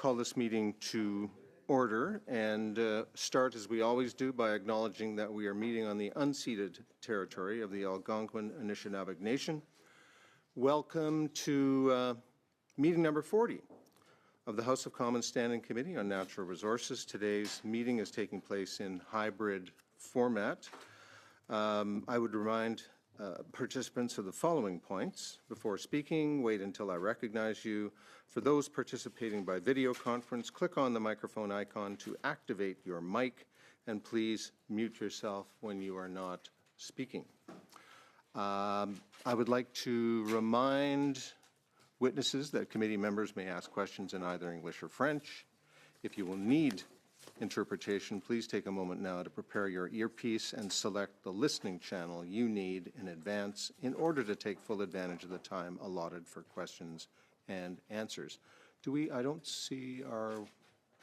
call this meeting to order and start, as we always do, by acknowledging that we are meeting on the unceded territory of the Algonquin Anishinaabe Nation. Welcome to meeting number 40 of the House of Commons Standing Committee on Natural Resources. Today's meeting is taking place in hybrid format. I would remind participants of the following points. Before speaking, wait until I recognize you. For those participating by video conference, click on the microphone icon to activate your mic, and please mute yourself when you are not speaking. I would like to remind witnesses that committee members may ask questions in either English or French. If you will need interpretation, please take a moment now to prepare your earpiece and select the listening channel you need in advance in order to take full advantage of the time allotted for questions and answers. I don't see our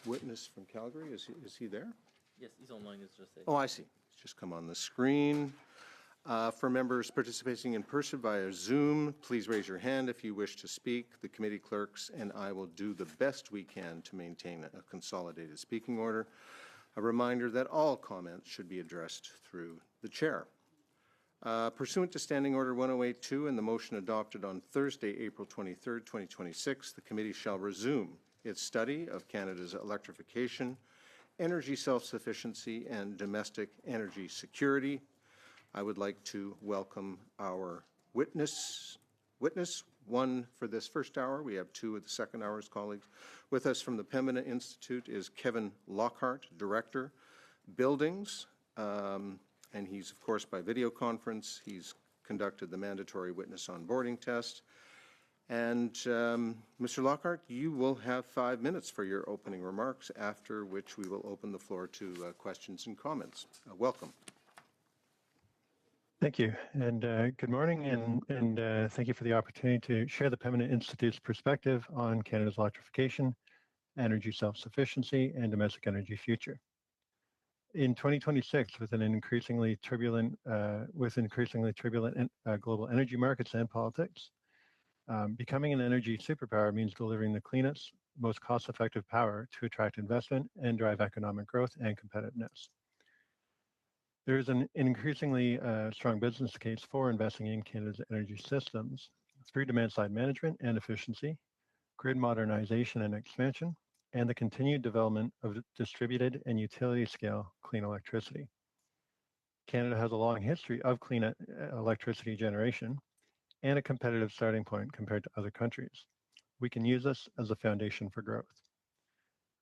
witness from Calgary. Is he there? Yes, he's online. It's just Oh, I see. It's just come on the screen. For members participating in person via Zoom, please raise your hand if you wish to speak. The committee clerks and I will do the best we can to maintain a consolidated speaking order. A reminder that all comments should be addressed through the chair. Pursuant to Standing Order 108.2 and the motion adopted on Thursday, April 23rd, 2026, the committee shall resume its study of Canada's electrification, energy self-sufficiency, and domestic energy security. I would like to welcome our witness, one for this first hour. We have two of the second hour's colleagues. With us from the Pembina Institute is Kevin Lockhart, Director, Buildings, and he's, of course, by video conference. He's conducted the mandatory witness onboarding test. And Mr. Lockhart, you will have 5 minutes for your opening remarks, after which we will open the floor to questions and comments. Welcome. Thank you, and good morning, and thank you for the opportunity to share the Pembina Institute's perspective on Canada's electrification, energy self-sufficiency, and domestic energy future. In 2026, with increasingly turbulent global energy markets and politics, becoming an energy superpower means delivering the cleanest, most cost-effective power to attract investment and drive economic growth and competitiveness. There is an increasingly strong business case for investing in Canada's energy systems through demand-side management and efficiency, grid modernization and expansion, and the continued development of distributed and utility-scale clean electricity. Canada has a long history of clean electricity generation and a competitive starting point compared to other countries. We can use this as a foundation for growth.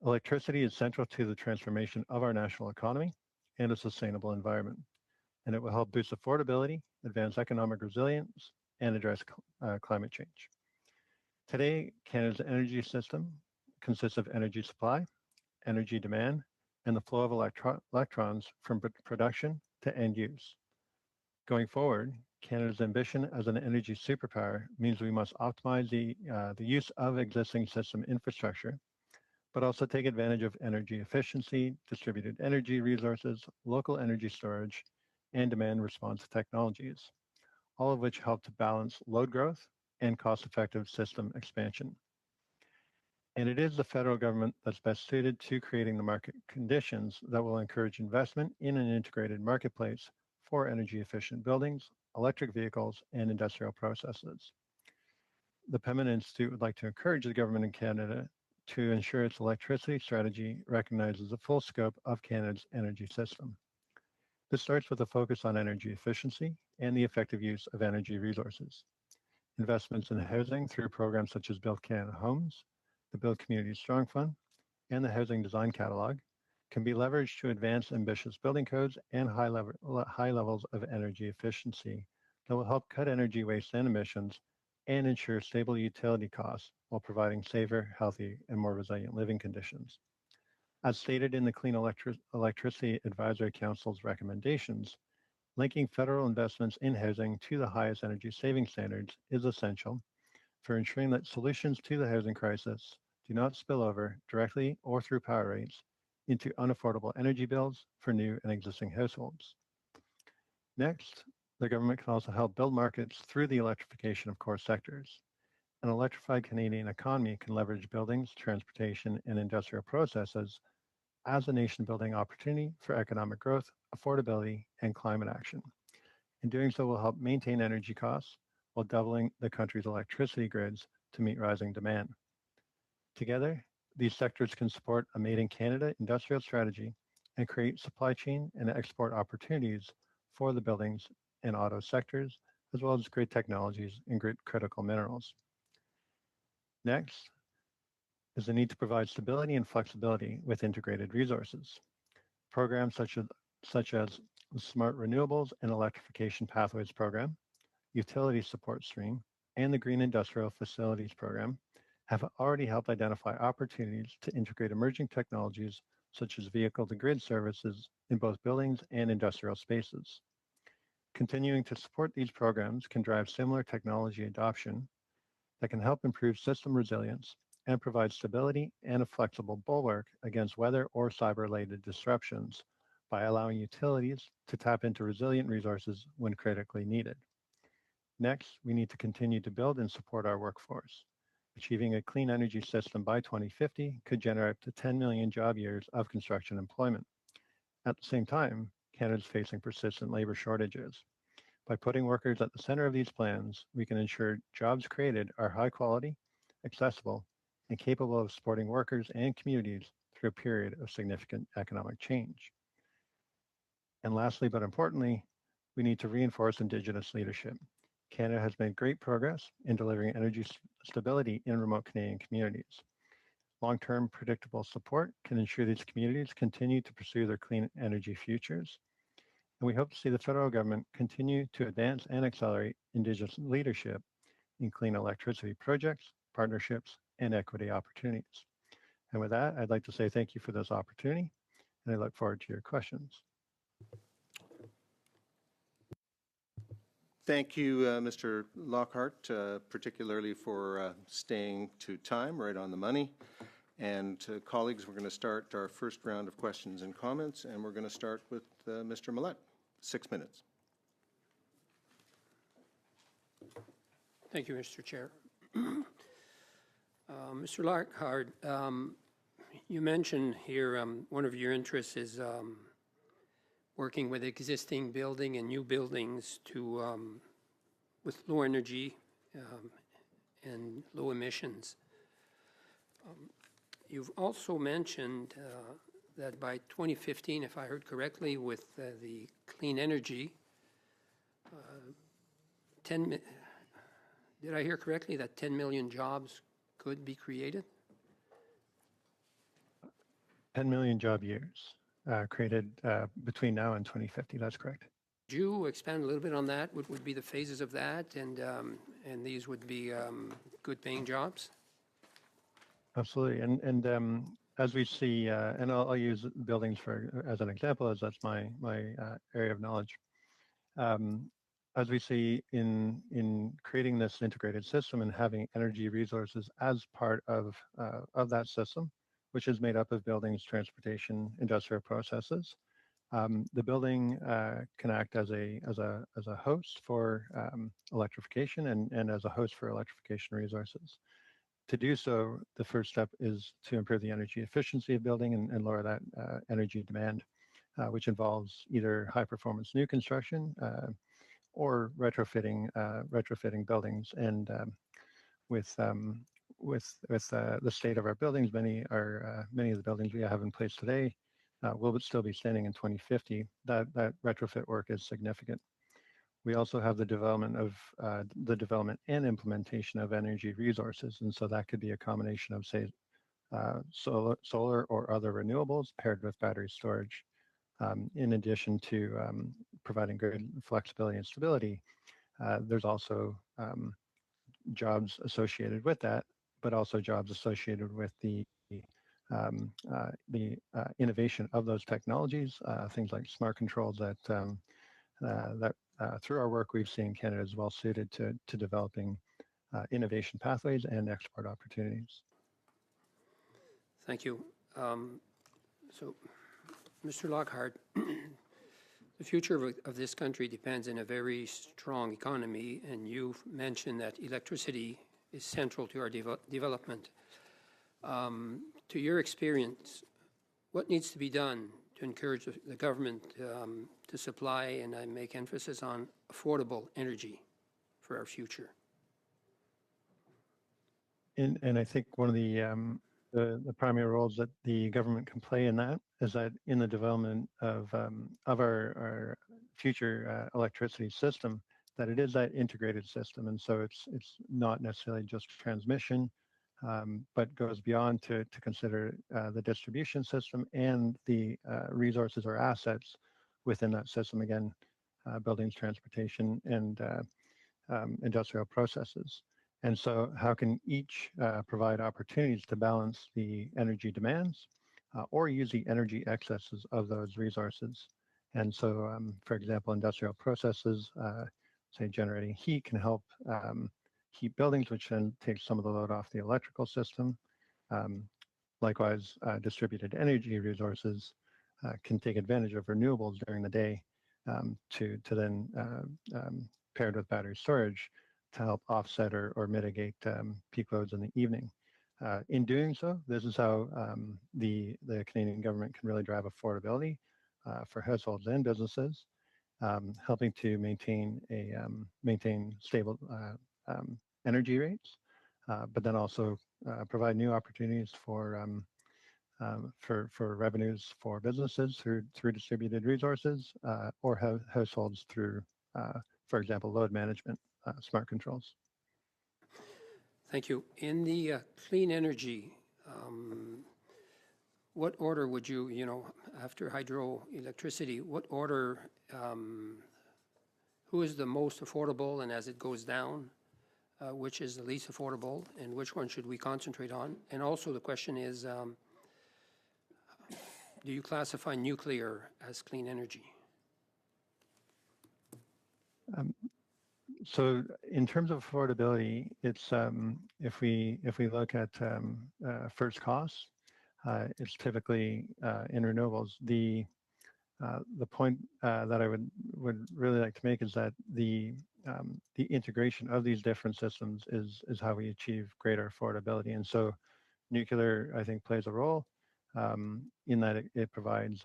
Electricity is central to the transformation of our national economy and a sustainable environment, and it will help boost affordability, advance economic resilience, and address climate change. Today, Canada's energy system consists of energy supply, energy demand, and the flow of electrons from production to end use. Going forward, Canada's ambition as an energy superpower means we must optimize the use of existing system infrastructure, but also take advantage of energy efficiency, distributed energy resources, local energy storage, and demand response technologies, all of which help to balance load growth and cost-effective system expansion. And it is the federal government that's best suited to creating the market conditions that will encourage investment in an integrated marketplace for energy-efficient buildings, electric vehicles, and industrial processes. The Pembina Institute would like to encourage the government in Canada to ensure its electricity strategy recognizes the full scope of Canada's energy system. This starts with a focus on energy efficiency and the effective use of energy resources. Investments in housing through programs such as Build Canada Homes, the Build Communities Strong Fund, and the Housing Design Catalog can be leveraged to advance ambitious building codes and high levels of energy efficiency that will help cut energy waste and emissions and ensure stable utility costs while providing safer, healthy, and more resilient living conditions. As stated in the Clean Electricity Advisory Council's recommendations, linking federal investments in housing to the highest energy saving standards is essential for ensuring that solutions to the housing crisis do not spill over directly or through power rates into unaffordable energy bills for new and existing households. Next, the government can also help build markets through the electrification of core sectors. An electrified Canadian economy can leverage buildings, transportation, and industrial processes as a nation-building opportunity for economic growth, affordability, and climate action. In doing so, will help maintain energy costs while doubling the country's electricity grids to meet rising demand. Together, these sectors can support a Made in Canada industrial strategy and create supply chain and export opportunities for the buildings and auto sectors, as well as grid technologies and grid critical minerals. Next is the need to provide stability and flexibility with integrated resources. Programs such as the Smart Renewables and Electrification Pathways Program, Utility Support Stream, and the Green Industrial Facilities Program have already helped identify opportunities to integrate emerging technologies such as vehicle-to-grid services in both buildings and industrial spaces. Continuing to support these programs can drive similar technology adoption that can help improve system resilience and provide stability and a flexible bulwark against weather or cyber-related disruptions by allowing utilities to tap into resilient resources when critically needed. Next, we need to continue to build and support our workforce. Achieving a clean energy system by 2050 could generate up to 10 million job years of construction employment. At the same time, Canada is facing persistent labor shortages. By putting workers at the center of these plans, we can ensure jobs created are high quality, accessible, and capable of supporting workers and communities through a period of significant economic change. And lastly, but importantly, we need to reinforce Indigenous leadership. Canada has made great progress in delivering energy stability in remote Canadian communities. Long-term predictable support can ensure these communities continue to pursue their clean energy futures. And we hope to see the federal government continue to advance and accelerate Indigenous leadership in clean electricity projects, partnerships, and equity opportunities. And with that, I'd like to say thank you for this opportunity, and I look forward to your questions. Thank you, Mr. Lockhart, particularly for staying to time, right on the money. And colleagues, we're going to start our first round of questions and comments, and we're going to start with Mr. Millett. 6 minutes. Thank you, Mr. Chair. Mr. Lockhart, you mentioned here one of your interests is working with existing building and new buildings to with low energy and low emissions. You've also mentioned that by 2015, if I heard correctly, with the clean energy, did I hear correctly that 10 million jobs could be created? 10 million job years created between now and 2050, that's correct. Could you expand a little bit on that? What would be the phases of that? And these would be good paying jobs? Absolutely. And as we see, and I'll use buildings as an example, as that's my area of knowledge. As we see in creating this integrated system and having energy resources as part of that system, which is made up of buildings, transportation, industrial processes, the building can act as a host for electrification and as a host for electrification resources. To do so, the first step is to improve the energy efficiency of building and lower that energy demand, which involves either high performance new construction or retrofitting buildings. And with the state of our buildings, many of the buildings we have in place today will still be standing in 2050. That retrofit work is significant. We also have the development and implementation of energy resources, and so that could be a combination of, say, solar or other renewables paired with battery storage. In addition to providing grid flexibility and stability, there's also jobs associated with that, but also jobs associated with the innovation of those technologies, things like smart controls that through our work we've seen Canada is well suited to developing innovation pathways and export opportunities. Thank you. So, Mr. Lockhart, the future of this country depends on a very strong economy, and you've mentioned that electricity is central to our development. To your experience, what needs to be done to encourage the government to supply, and I make emphasis on affordable energy for our future? And I think one of the primary roles that the government can play in that is that in the development of our future electricity system, that it is that integrated system, and so it's not necessarily just transmission, but goes beyond to consider the distribution system and the resources or assets within that system. Again, buildings, transportation, and industrial processes. And so how can each provide opportunities to balance the energy demands or use the energy excesses of those resources? And so, for example, industrial processes, say generating heat, can help heat buildings, which then takes some of the load off the electrical system. Likewise, distributed energy resources can take advantage of renewables during the day to then paired with battery storage to help offset or mitigate peak loads in the evening. In doing so, this is how the Canadian government can really drive affordability for households and businesses, helping to maintain stable energy rates, but then also provide new opportunities for revenues for businesses through distributed resources or households through, for example, load management, smart controls. Thank you. In the clean energy, what order would you, after hydroelectricity, what order, who is the most affordable, and as it goes down, which is the least affordable, and which one should we concentrate on? And also the question is, do you classify nuclear as clean energy? So in terms of affordability, it's if we look at first costs, it's typically in renewables. The point that I would really like to make is that the integration of these different systems is how we achieve greater affordability. And so nuclear, I think, plays a role in that it provides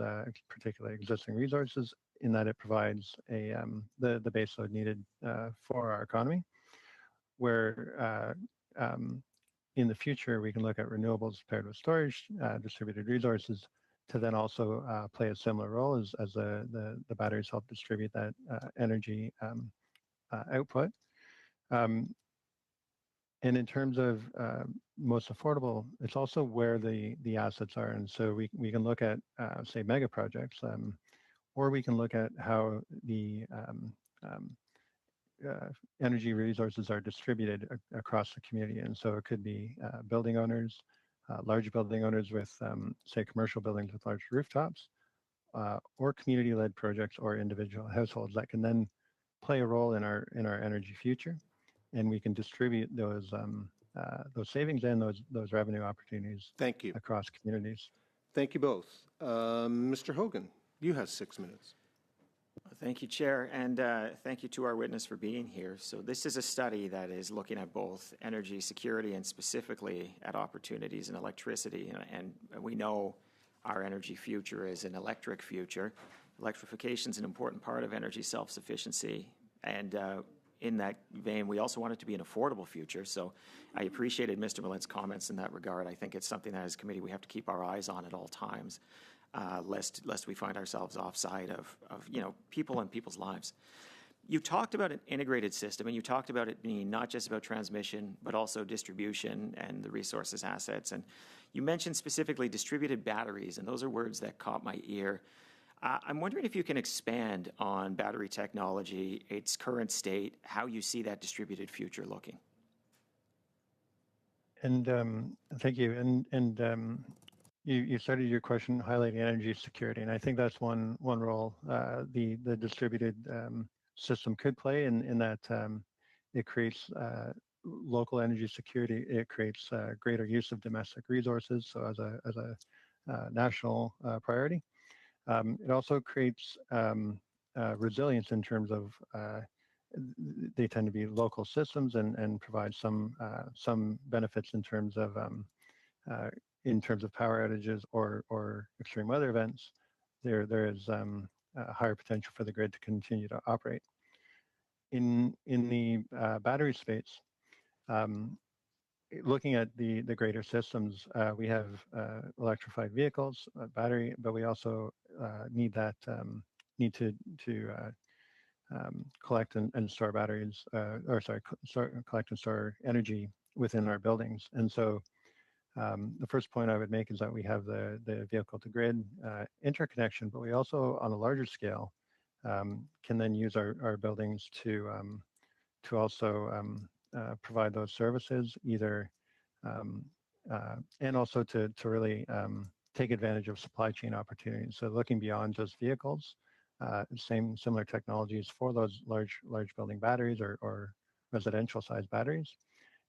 particularly existing resources, in that it provides the baseload needed for our economy, where in the future we can look at renewables paired with storage, distributed resources, to then also play a similar role as the batteries help distribute that energy output. And in terms of most affordable, it's also where the assets are. And so we can look at, say, mega projects, or we can look at how the energy resources are distributed across the community. And so it could be building owners, large building owners with, say, commercial buildings with large rooftops, or community-led projects or individual households that can then play a role in our energy future. And we can distribute those savings and those revenue opportunities. Thank you. Across communities. Thank you both. Mr. Hogan, you have 6 minutes. Thank you, Chair, and thank you to our witness for being here. So this is a study that is looking at both energy security and specifically at opportunities in electricity. And we know our energy future is an electric future. Electrification is an important part of energy self-sufficiency. And in that vein, we also want it to be an affordable future. So I appreciated Mr. Millett's comments in that regard. I think it's something that as a committee we have to keep our eyes on at all times, lest we find ourselves offside of people and people's lives. You talked about an integrated system, and you talked about it being not just about transmission, but also distribution and the resources assets. And you mentioned specifically distributed batteries, and those are words that caught my ear. I'm wondering if you can expand on battery technology, its current state, how you see that distributed future looking. And thank you. And you started your question highlighting energy security, and I think that's one role the distributed system could play in that it creates local energy security. It creates greater use of domestic resources, so as a national priority. It also creates resilience in terms of they tend to be local systems and provide some benefits in terms of power outages or extreme weather events. There is a higher potential for the grid to continue to operate. In the battery space, looking at the greater systems, we have electrified vehicles, battery, but we also need to collect and store batteries, collect and store energy within our buildings. And so the first point I would make is that we have the vehicle to grid interconnection, but we also, on a larger scale, can then use our buildings to also provide those services, either and also to really take advantage of supply chain opportunities. So looking beyond just vehicles, similar technologies for those large building batteries or residential sized batteries.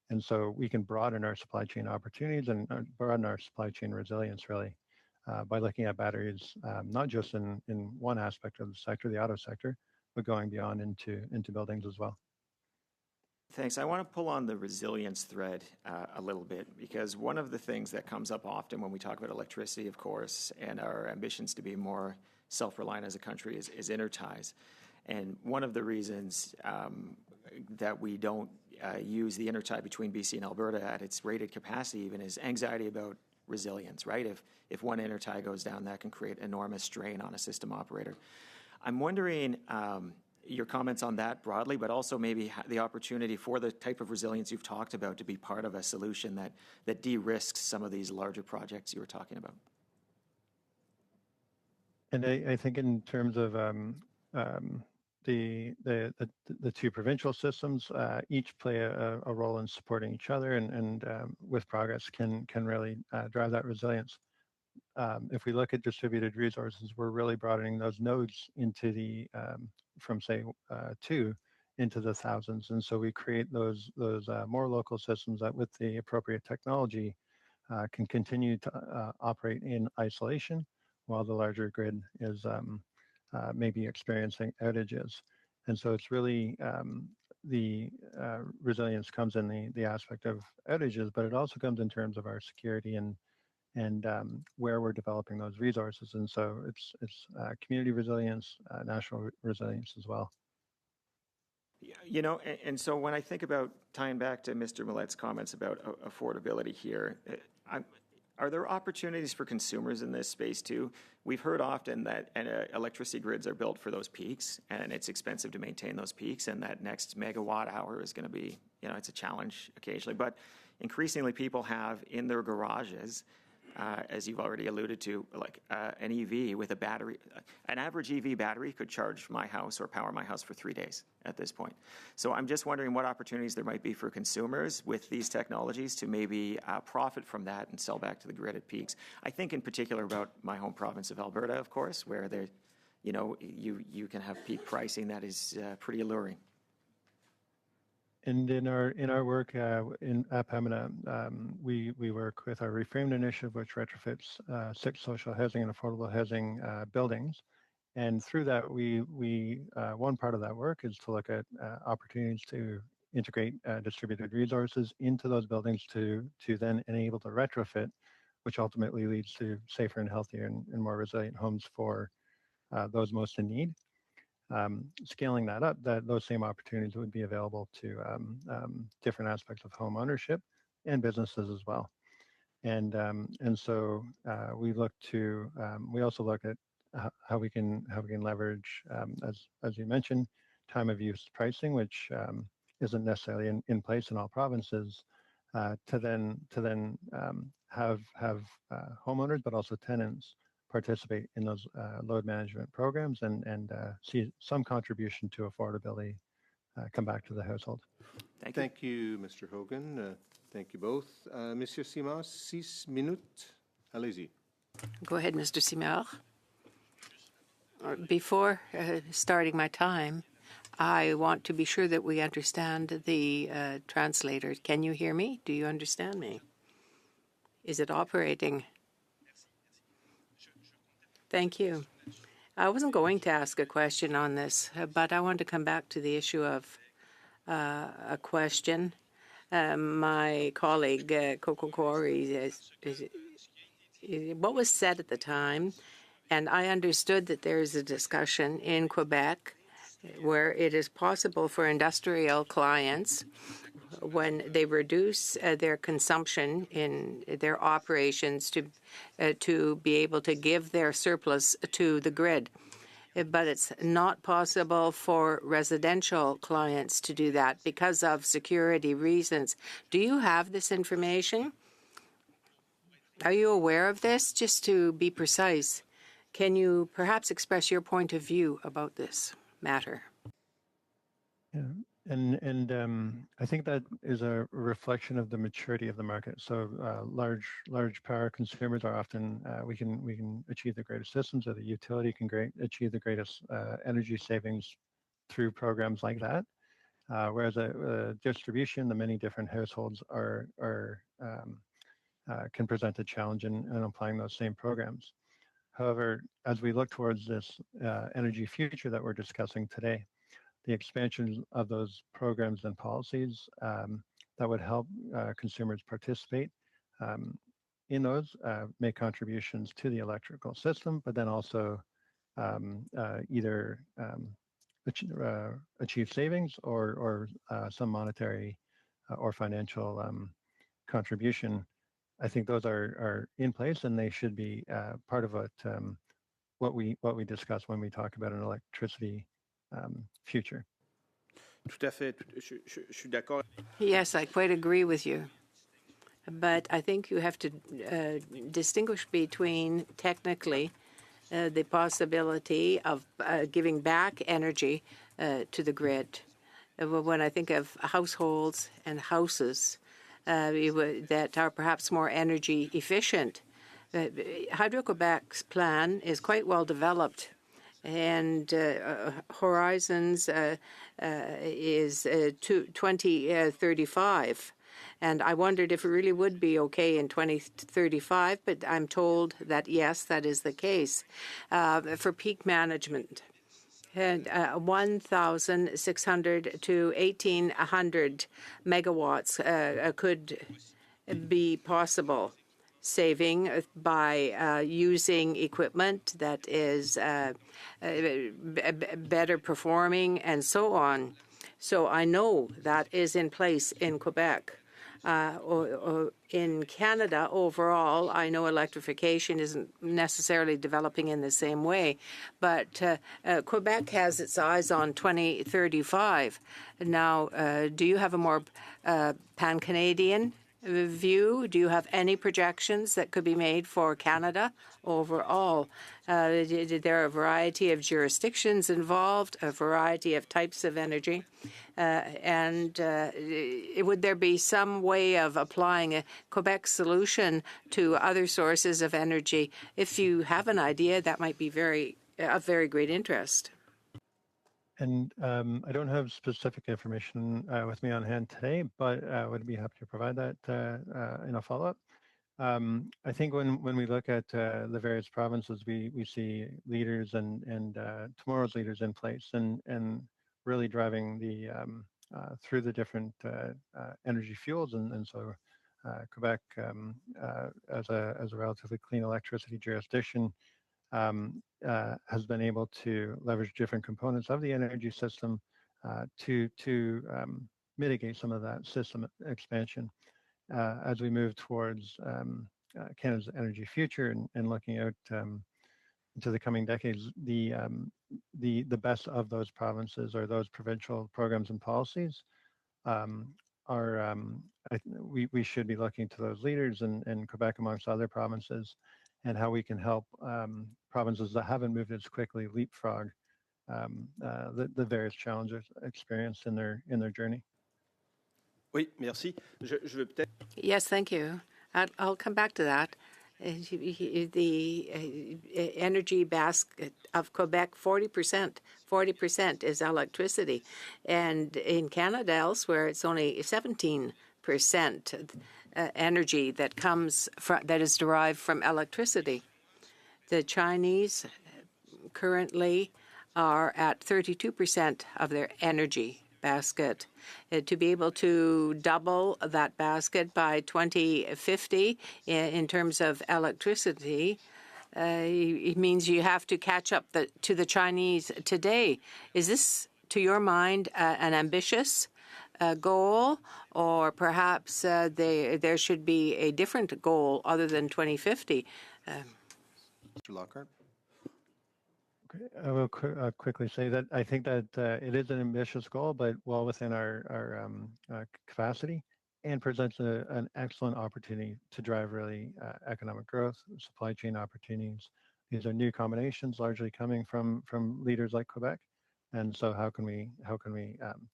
And so we can broaden our supply chain opportunities and broaden our supply chain resilience really by looking at batteries, not just in one aspect of the sector, the auto sector, but going beyond into buildings as well. Thanks. I want to pull on the resilience thread a little bit, because one of the things that comes up often when we talk about electricity, of course, and our ambitions to be more self-reliant as a country is interties. And one of the reasons that we don't use the intertie between BC and Alberta at its rated capacity even is anxiety about resilience, right? If one intertie goes down, that can create enormous strain on a system operator. I'm wondering your comments on that broadly, but also maybe the opportunity for the type of resilience you've talked about to be part of a solution that de-risks some of these larger projects you were talking about. And I think in terms of the two provincial systems, each play a role in supporting each other, and with progress can really drive that resilience. If we look at distributed resources, we're really broadening those nodes into the from say 2 into the thousands, and so we create those more local systems that, with the appropriate technology, can continue to operate in isolation, while the larger grid is maybe experiencing outages. And so it's really the resilience comes in the aspect of outages, but it also comes in terms of our security and where we're developing those resources. And so it's community resilience, national resilience as well. You know, and so when I think about tying back to Mr. Millet's comments about affordability here, are there opportunities for consumers in this space too? We've heard often that electricity grids are built for those peaks, and it's expensive to maintain those peaks, and that next megawatt hour is going to be, you know, it's a challenge occasionally. But increasingly people have in their garages, as you've already alluded to, like an EV with a battery. An average EV battery could charge my house or power my house for 3 days at this point. So I'm just wondering what opportunities there might be for consumers with these technologies to maybe profit from that and sell back to the grid at peaks. I think in particular about my home province of Alberta, of course, where there, you know, you can have peak pricing that is pretty alluring. And in our work at Pembina, we work with our Reframed initiative, which retrofits 6 social housing and affordable housing buildings. And through that, we one part of that work is to look at opportunities to integrate distributed resources into those buildings to then enable the retrofit, which ultimately leads to safer and healthier and more resilient homes for those most in need. Scaling that up, those same opportunities would be available to different aspects of home ownership and businesses as well. And so we also look at how we can leverage, as you mentioned, time of use pricing, which isn't necessarily in place in all provinces, to then have homeowners, but also tenants participate in those load management programs and see some contribution to affordability come back to the household. Thank you, Mr. Hogan. Thank you both. Monsieur Simard, 6 minutes. Allez-y. Go ahead, Mr. Simard. Before starting my time, I want to be sure that we understand the translator. Can you hear me? Do you understand me? Is it operating? Thank you. I wasn't going to ask a question on this, but I want to come back to the issue of a question. My colleague, Coco Corey, what was said at the time, and I understood that there is a discussion in Quebec where it is possible for industrial clients, when they reduce their consumption in their operations, to be able to give their surplus to the grid. But it's not possible for residential clients to do that because of security reasons. Do you have this information? Are you aware of this? Just to be precise, can you perhaps express your point of view about this matter? Yeah. And I think that is a reflection of the maturity of the market. So large power consumers are often we can achieve the greatest systems, or the utility can achieve the greatest energy savings through programs like that. Whereas a distribution, the many different households can present a challenge in applying those same programs. However, as we look towards this energy future that we're discussing today, the expansion of those programs and policies that would help consumers participate in those, make contributions to the electrical system, but then also either achieve savings or some monetary or financial contribution. I think those are in place, and they should be part of what we discuss when we talk about an electricity future. Tout à fait. Je suis d'accord. Yes, I quite agree with you. But I think you have to distinguish between technically the possibility of giving back energy to the grid. When I think of households and houses that are perhaps more energy efficient, Hydro-Quebec's plan is quite well developed. And Horizons is 2035. And I wondered if it really would be okay in 2035, but I'm told that, yes, that is the case. For peak management, and 1,600 to 1,800 megawatts could be possible saving by using equipment that is better performing and so on. So I know that is in place in Quebec. In Canada overall, I know electrification isn't necessarily developing in the same way, but Quebec has its eyes on 2035. Now, do you have a more pan-Canadian view? Do you have any projections that could be made for Canada overall? There are a variety of jurisdictions involved, a variety of types of energy. And would there be some way of applying a Quebec solution to other sources of energy? If you have an idea, that might be of very great interest. And I don't have specific information with me on hand today, but I would be happy to provide that in a follow-up. I think when we look at the various provinces, we see leaders and tomorrow's leaders in place and really driving the through the different energy fuels. And so Quebec, as a relatively clean electricity jurisdiction, has been able to leverage different components of the energy system to mitigate some of that system expansion. As we move towards Canada's energy future and looking out into the coming decades, the best of those provinces or those provincial programs and policies we should be looking to those leaders in Quebec amongst other provinces, and how we can help provinces that haven't moved as quickly leapfrog the various challenges experienced in their journey. Oui, merci. Je veux peut-être. Yes, thank you. I'll come back to that. The energy basket of Quebec, 40% is electricity. And in Canada, elsewhere, it's only 17% energy that is derived from electricity. The Chinese currently are at 32% of their energy basket. To be able to double that basket by 2050 in terms of electricity, it means you have to catch up to the Chinese today. Is this, to your mind, an ambitious goal, or perhaps there should be a different goal other than 2050? Mr. Lockhart? I will quickly say that I think that it is an ambitious goal, but well within our capacity, and presents an excellent opportunity to drive really economic growth, supply chain opportunities. These are new combinations, largely coming from leaders like Quebec, and so how can we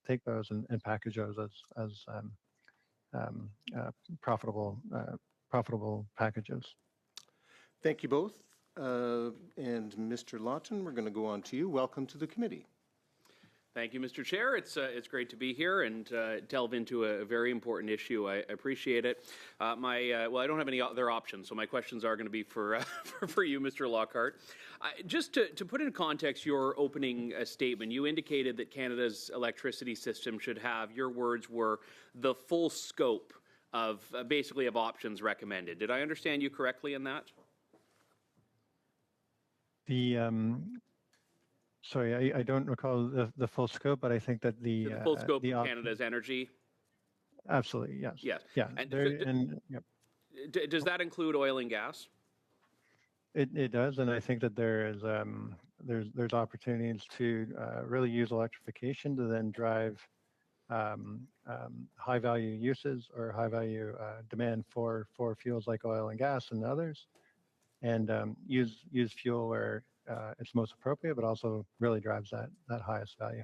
take those and package those as profitable packages? Thank you both. And Mr. Lawton, we're going to go on to you. Welcome to the committee. Thank you, Mr. Chair. It's great to be here and delve into a very important issue. I appreciate it. Well, I don't have any other options, so my questions are going to be for for you, Mr. Lockhart. Just to put in context your opening statement, you indicated that Canada's electricity system should have, your words were, the full scope of basically of options recommended. Did I understand you correctly in that? Sorry, I don't recall the full scope, but I think that the full scope of Canada's energy. Absolutely, yes. Yes. Yeah. Yep. Does that include oil and gas? It does, and I think that there's opportunities to really use electrification to then drive high value uses or high value demand for fuels like oil and gas and others, and use fuel where it's most appropriate, but also really drives that highest value.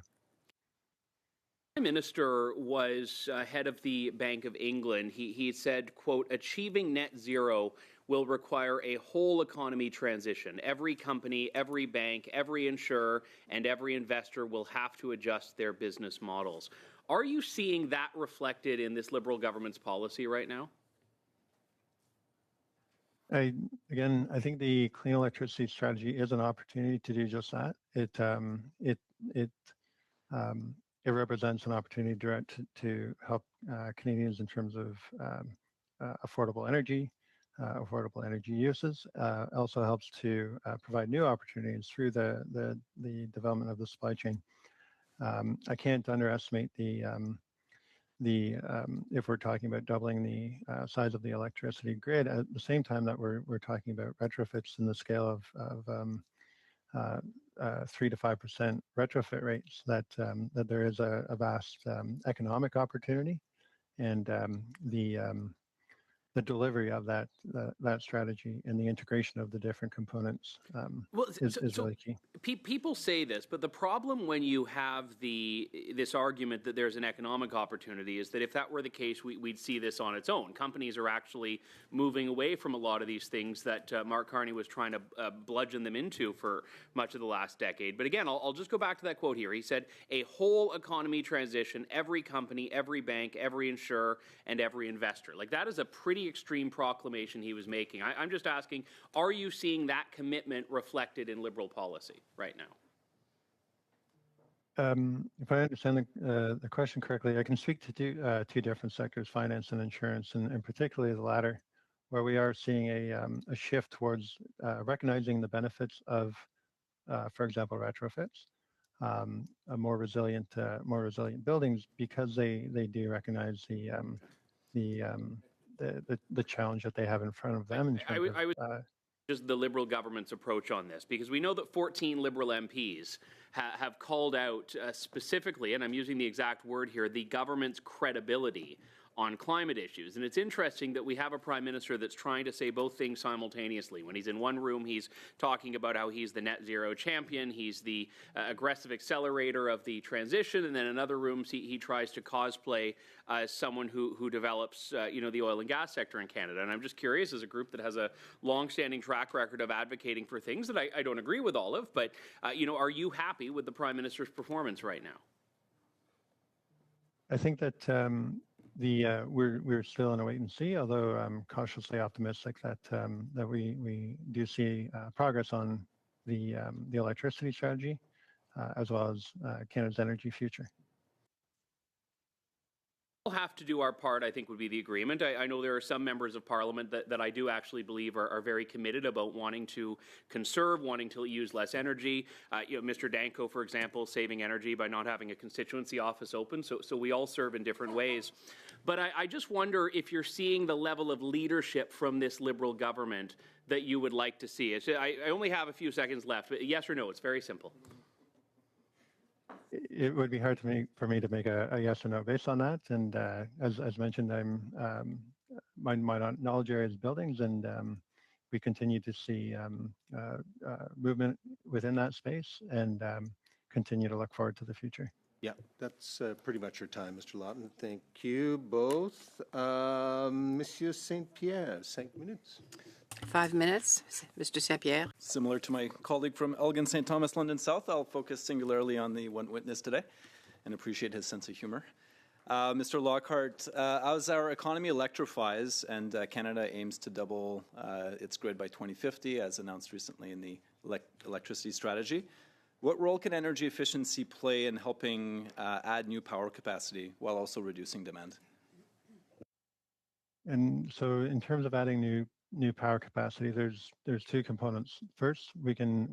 The Prime Minister was head of the Bank of England. He said, quote, achieving net zero will require a whole economy transition. Every company, every bank, every insurer, and every investor will have to adjust their business models. Are you seeing that reflected in this Liberal government's policy right now? I think the clean electricity strategy is an opportunity to do just that. It represents an opportunity to help Canadians in terms of affordable energy uses. Also helps to provide new opportunities through the development of the supply chain. I can't underestimate if we're talking about doubling the size of the electricity grid at the same time that we're talking about retrofits in the scale of 3 to 5% retrofit rates, that there is a vast economic opportunity, and the delivery of that strategy and the integration of the different components is really key. People say this, but the problem when you have this argument that there's an economic opportunity is that if that were the case, we'd see this on its own. Companies are actually moving away from a lot of these things that Mark Carney was trying to bludgeon them into for much of the last decade. But again, I'll just go back to that quote here. He said, a whole economy transition, every company, every bank, every insurer, and every investor. Like, that is a pretty extreme proclamation he was making. I'm just asking, are you seeing that commitment reflected in Liberal policy right now? If I understand the question correctly, I can speak to two different sectors, finance and insurance, and particularly the latter, where we are seeing a shift towards recognizing the benefits of, for example, retrofits, more resilient buildings, because they do recognize the challenge that they have in front of them. Just the Liberal government's approach on this, because we know that 14 Liberal MPs have called out specifically, and I'm using the exact word here, the government's credibility on climate issues. And it's interesting that we have a Prime Minister that's trying to say both things simultaneously. When he's in one room, he's talking about how he's the net zero champion, he's the aggressive accelerator of the transition, and then in other rooms he tries to cosplay as someone who develops the oil and gas sector in Canada. And I'm just curious, as a group that has a long-standing track record of advocating for things that I don't agree with all of, but are you happy with the Prime Minister's performance right now? I think that we're still in a wait and see, although I'm cautiously optimistic that we do see progress on the electricity strategy, as well as Canada's energy future. We'll have to do our part, I think, would be the agreement. I know there are some members of Parliament that I do actually believe are very committed about wanting to conserve, wanting to use less energy. Mr. Danko, for example, saving energy by not having a constituency office open. So we all serve in different ways. But I just wonder if you're seeing the level of leadership from this Liberal government that you would like to see. I only have a few seconds left, but yes or no, it's very simple. It would be hard for me to make a yes or no based on that. And as mentioned, my knowledge area is buildings, and we continue to see movement within that space, and continue to look forward to the future. Yeah, that's pretty much your time, Mr. Lawton. Thank you both. Monsieur Saint-Pierre, 5 minutes. 5 minutes, Mr. Saint-Pierre. Similar to my colleague from Elgin St. Thomas, London South, I'll focus singularly on the one witness today and appreciate his sense of humor. Mr. Lockhart, as our economy electrifies and Canada aims to double its grid by 2050, as announced recently in the electricity strategy, what role can energy efficiency play in helping add new power capacity while also reducing demand? And so in terms of adding new power capacity, there's two components. First, we can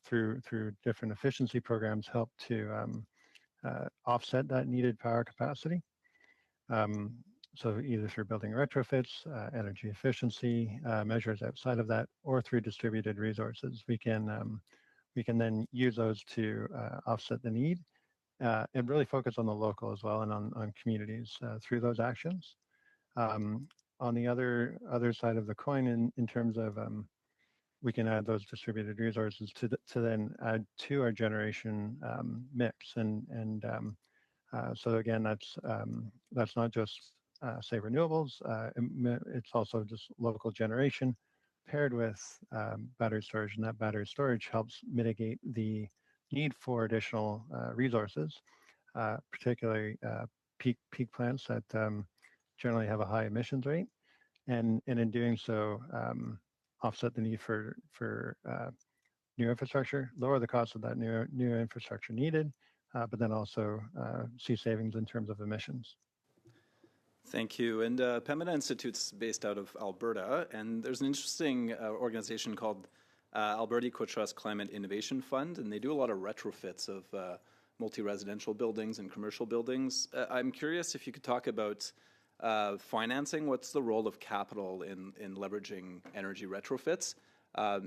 through different efficiency programs help to offset that needed power capacity. So either through building retrofits, energy efficiency measures outside of that, or through distributed resources, we can then use those to offset the need and really focus on the local as well, and on communities through those actions. On the other side of the coin, in terms of we can add those distributed resources to then add to our generation mix, and so again, that's not just say renewables. It's also just local generation paired with battery storage, and that battery storage helps mitigate the need for additional resources, particularly peak plants that generally have a high emissions rate, and in doing so, offset the need for new infrastructure, lower the cost of that new infrastructure needed, but then also see savings in terms of emissions. Thank you. And Pembina Institute's based out of Alberta, and there's an interesting organization called Alberta EcoTrust Climate Innovation Fund, and they do a lot of retrofits of multi-residential buildings and commercial buildings. I'm curious if you could talk about financing. What's the role of capital in leveraging energy retrofits?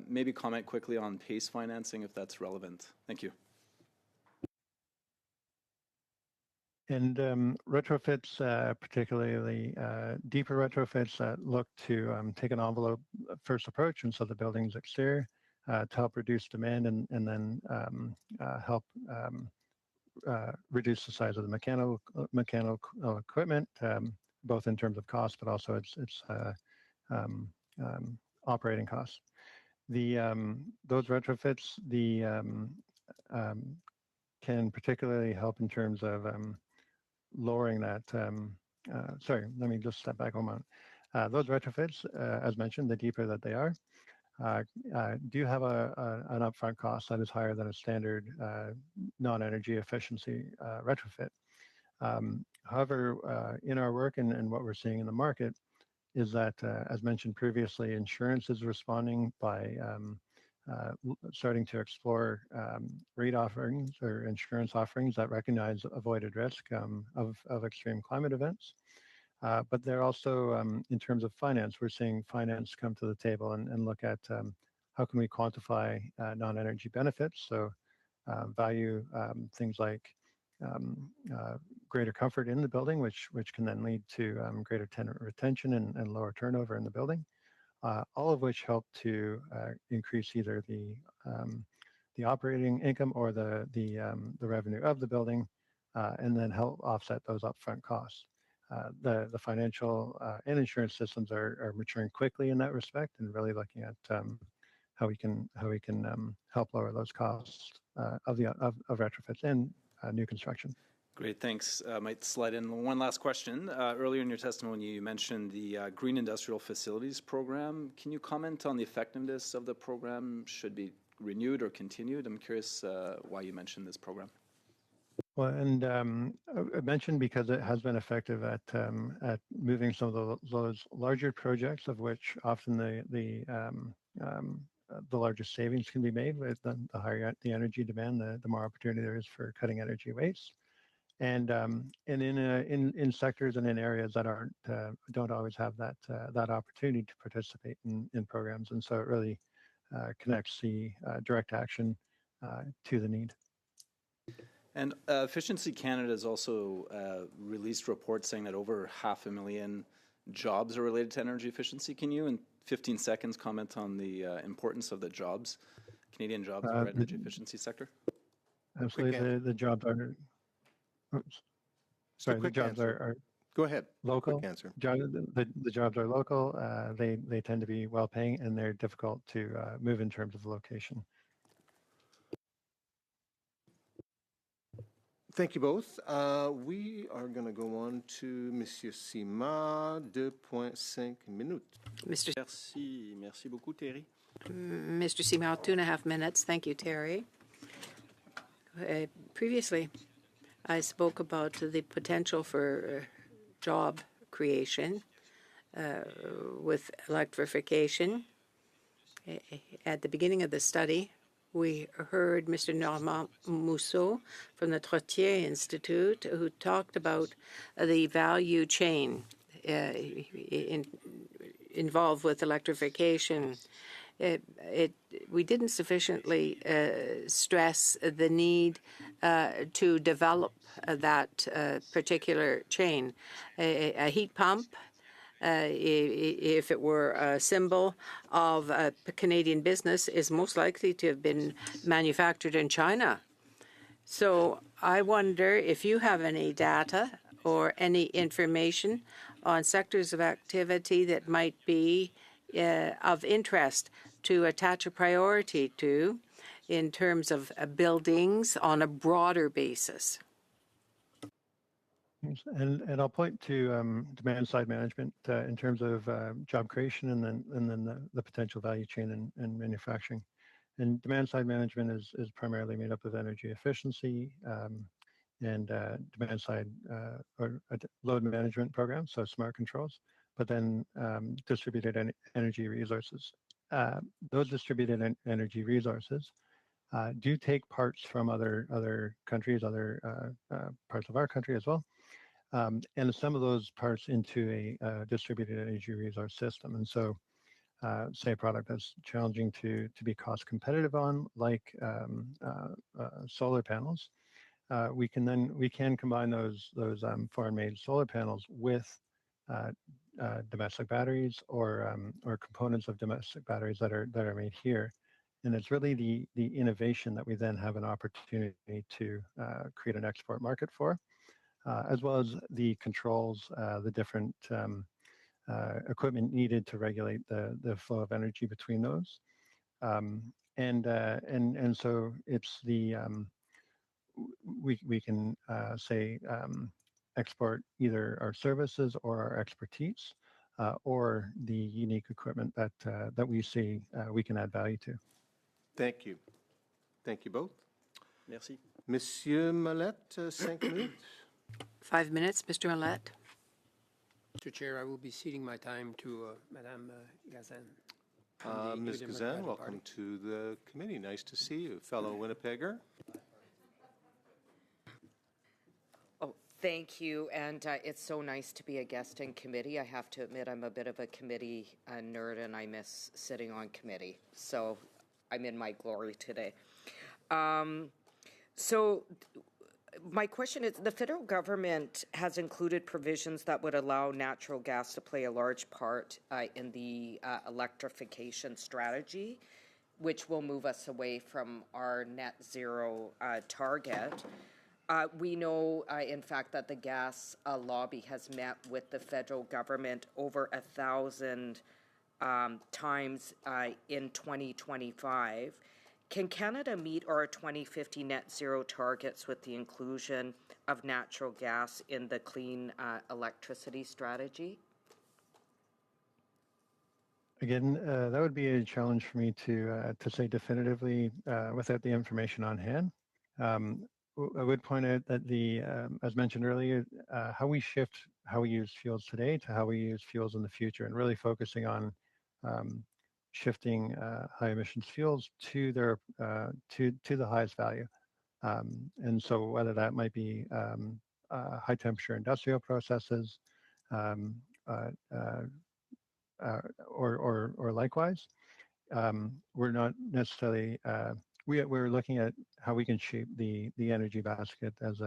Maybe comment quickly on PACE financing if that's relevant. Thank you. And retrofits, particularly deeper retrofits that look to take an envelope first approach, and so the building's exterior, to help reduce demand, and then help reduce the size of the mechanical equipment, both in terms of cost, but also its operating costs. Those retrofits can particularly help in terms of lowering that. Sorry, let me just step back a moment. Those retrofits, as mentioned, the deeper that they are, do have an upfront cost that is higher than a standard non-energy efficiency retrofit. However, in our work and what we're seeing in the market is that, as mentioned previously, insurance is responding by starting to explore rate offerings or insurance offerings that recognize avoided risk of extreme climate events. But they're also, in terms of finance, we're seeing finance come to the table and look at how can we quantify non-energy benefits. So value things like greater comfort in the building, which can then lead to greater tenant retention and lower turnover in the building. All of which help to increase either the operating income or the revenue of the building, and then help offset those upfront costs. The financial and insurance systems are maturing quickly in that respect, and really looking at how we can help lower those costs of retrofits and new construction. Great, thanks. Might slide in one last question. Earlier in your testimony, you mentioned the Green Industrial Facilities Program. Can you comment on the effectiveness of the program? Should be renewed or continued? I'm curious why you mentioned this program. Well, and I mentioned because it has been effective at moving some of those larger projects, of which often the largest savings can be made with the higher the energy demand, the more opportunity there is for cutting energy waste. And in sectors and in areas that don't always have that opportunity to participate in programs, and so it really connects the direct action to the need. And Efficiency Canada has also released reports saying that over 500,000 jobs are related to energy efficiency. Can you, in 15 seconds, comment on the importance of the jobs, Canadian jobs in the energy efficiency sector? Absolutely, the jobs are. Oops. Sorry, the jobs are Go ahead. local. Quick answer. The jobs are local. They tend to be well paying, and they're difficult to move in terms of location. Thank you both. We are going to go on to Monsieur Simard, 2.5 minutes. Mr. Merci beaucoup, Terry. Mr. Simard, 2.5 minutes. Thank you, Terry. Previously, I spoke about the potential for job creation with electrification. At the beginning of the study, we heard Mr. Normand Mousseau from the Trottier Institute, who talked about the value chain involved with electrification. We didn't sufficiently stress the need to develop that particular chain. A heat pump, if it were a symbol of a Canadian business, is most likely to have been manufactured in China. So I wonder if you have any data or any information on sectors of activity that might be of interest to attach a priority to in terms of buildings on a broader basis. And I'll point to demand-side management in terms of job creation and then the potential value chain and manufacturing. And demand-side management is primarily made up of energy efficiency and demand-side or load management programs, so smart controls, but then distributed energy resources. Those distributed energy resources do take parts from other countries, other parts of our country as well, and some of those parts into a distributed energy resource system. And so, say a product that's challenging to be cost competitive on, like solar panels, we can combine those foreign-made solar panels with domestic batteries or components of domestic batteries that are made here. And it's really the innovation that we then have an opportunity to create an export market for, as well as the controls, the different equipment needed to regulate the flow of energy between those. And so it's we can say export either our services or our expertise or the unique equipment that we see we can add value to. Thank you. Thank you both. Merci. Monsieur Mallette, 5 minutes. 5 minutes, Mr. Mallette. Mr. Chair, I will be ceding my time to Madame Gazan. Ms. Gazan, welcome to the committee. Nice to see you, fellow Winnipegger. Oh, thank you, and it's so nice to be a guest in committee. I have to admit I'm a bit of a committee nerd, and I miss sitting on committee, so I'm in my glory today. So my question is, the federal government has included provisions that would allow natural gas to play a large part in the electrification strategy, which will move us away from our net zero target. We know, in fact, that the gas lobby has met with the federal government over 1,000 times in 2025. Can Canada meet our 2050 net zero targets with the inclusion of natural gas in the clean electricity strategy? Again, that would be a challenge for me to say definitively without the information on hand. I would point out that as mentioned earlier, how we shift how we use fuels today to how we use fuels in the future, and really focusing on shifting high emissions fuels to their to the highest value. And so whether that might be high temperature industrial processes, or likewise, we're not necessarily we're looking at how we can shape the energy basket as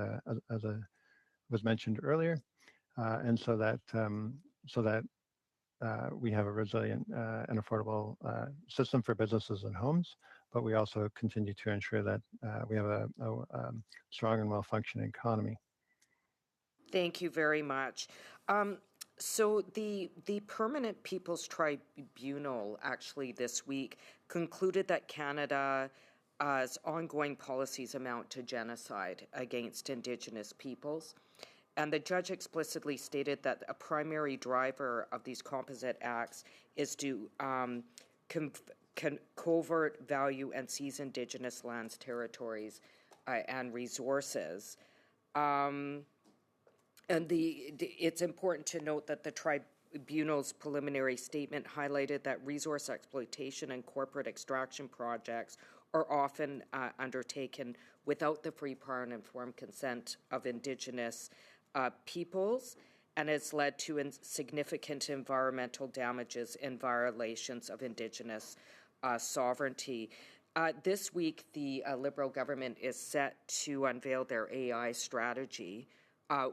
was mentioned earlier, and so that we have a resilient and affordable system for businesses and homes, but we also continue to ensure that we have a strong and well-functioning economy. Thank you very much. So the Permanent People's Tribunal actually this week concluded that Canada's ongoing policies amount to genocide against Indigenous peoples. And the judge explicitly stated that a primary driver of these composite acts is to covert, value, and seize Indigenous lands, territories, and resources. And it's important to note that the tribunal's preliminary statement highlighted that resource exploitation and corporate extraction projects are often undertaken without the free, prior, and informed consent of Indigenous peoples, and has led to significant environmental damages and violations of Indigenous sovereignty. This week, the Liberal government is set to unveil their AI strategy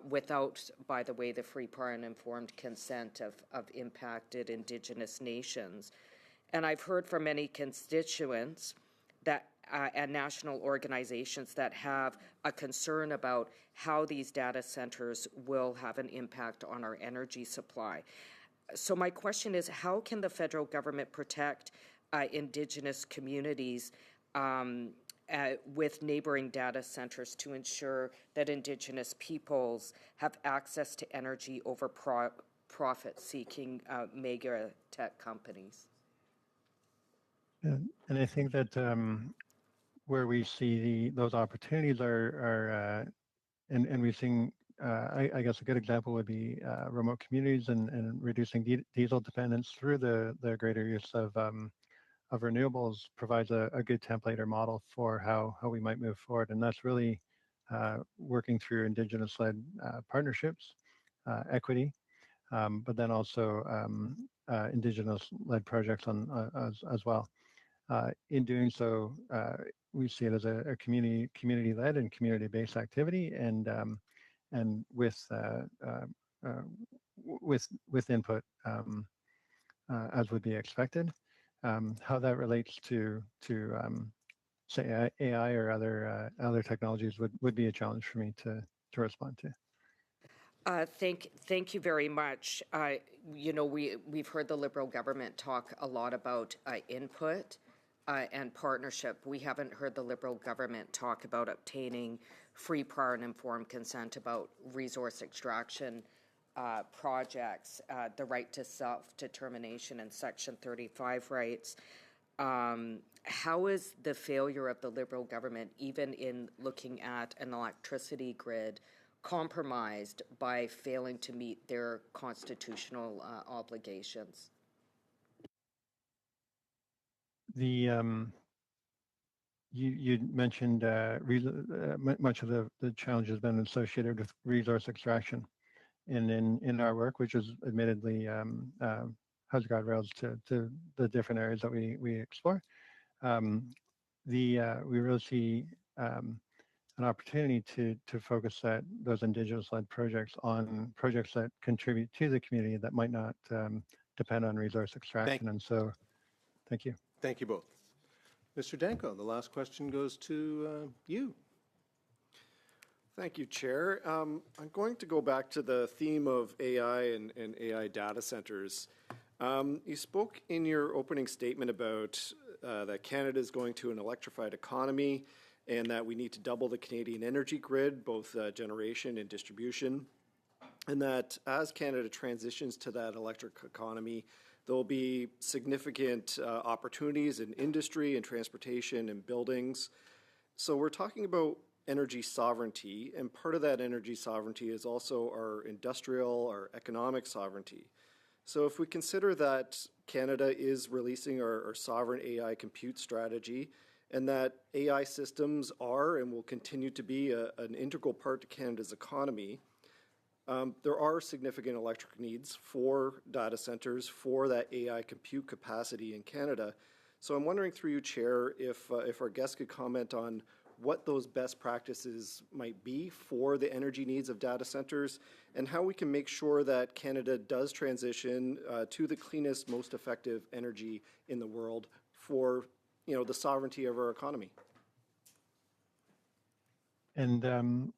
without, by the way, the free, prior, and informed consent of impacted Indigenous nations. And I've heard from many constituents that and national organizations that have a concern about how these data centers will have an impact on our energy supply. So my question is, how can the federal government protect Indigenous communities with neighboring data centers to ensure that Indigenous peoples have access to energy over profit-seeking mega tech companies? And I think that where we see those opportunities are and we've seen, I guess a good example would be remote communities and reducing diesel dependence through the greater use of renewables provides a good template or model for how we might move forward. And that's really working through Indigenous-led partnerships, equity, but then also Indigenous-led projects as well. In doing so, we see it as a community-led and community-based activity, and with input as would be expected. How that relates to say AI or other technologies would be a challenge for me to respond to. Thank you very much. You know, we've heard the Liberal government talk a lot about input and partnership. We haven't heard the Liberal government talk about obtaining free, prior, and informed consent about resource extraction projects, the right to self-determination and Section 35 rights. How is the failure of the Liberal government, even in looking at an electricity grid, compromised by failing to meet their constitutional obligations? You mentioned much of the challenge has been associated with resource extraction, and in our work, which is admittedly has guardrails to the different areas that we explore, we really see an opportunity to focus those Indigenous-led projects on projects that contribute to the community that might not depend on resource extraction. And so, thank you. Thank you both. Mr. Danko, the last question goes to you. Thank you, Chair. I'm going to go back to the theme of AI and AI data centers. You spoke in your opening statement about that Canada is going to an electrified economy and that we need to double the Canadian energy grid, both generation and distribution, and that as Canada transitions to that electric economy, there will be significant opportunities in industry and transportation and buildings. So we're talking about energy sovereignty, and part of that energy sovereignty is also our industrial, our economic sovereignty. So if we consider that Canada is releasing our sovereign AI compute strategy, and that AI systems are and will continue to be an integral part to Canada's economy, there are significant electric needs for data centers for that AI compute capacity in Canada. So I'm wondering through you, Chair, if our guests could comment on what those best practices might be for the energy needs of data centers and how we can make sure that Canada does transition to the cleanest, most effective energy in the world for the sovereignty of our economy. And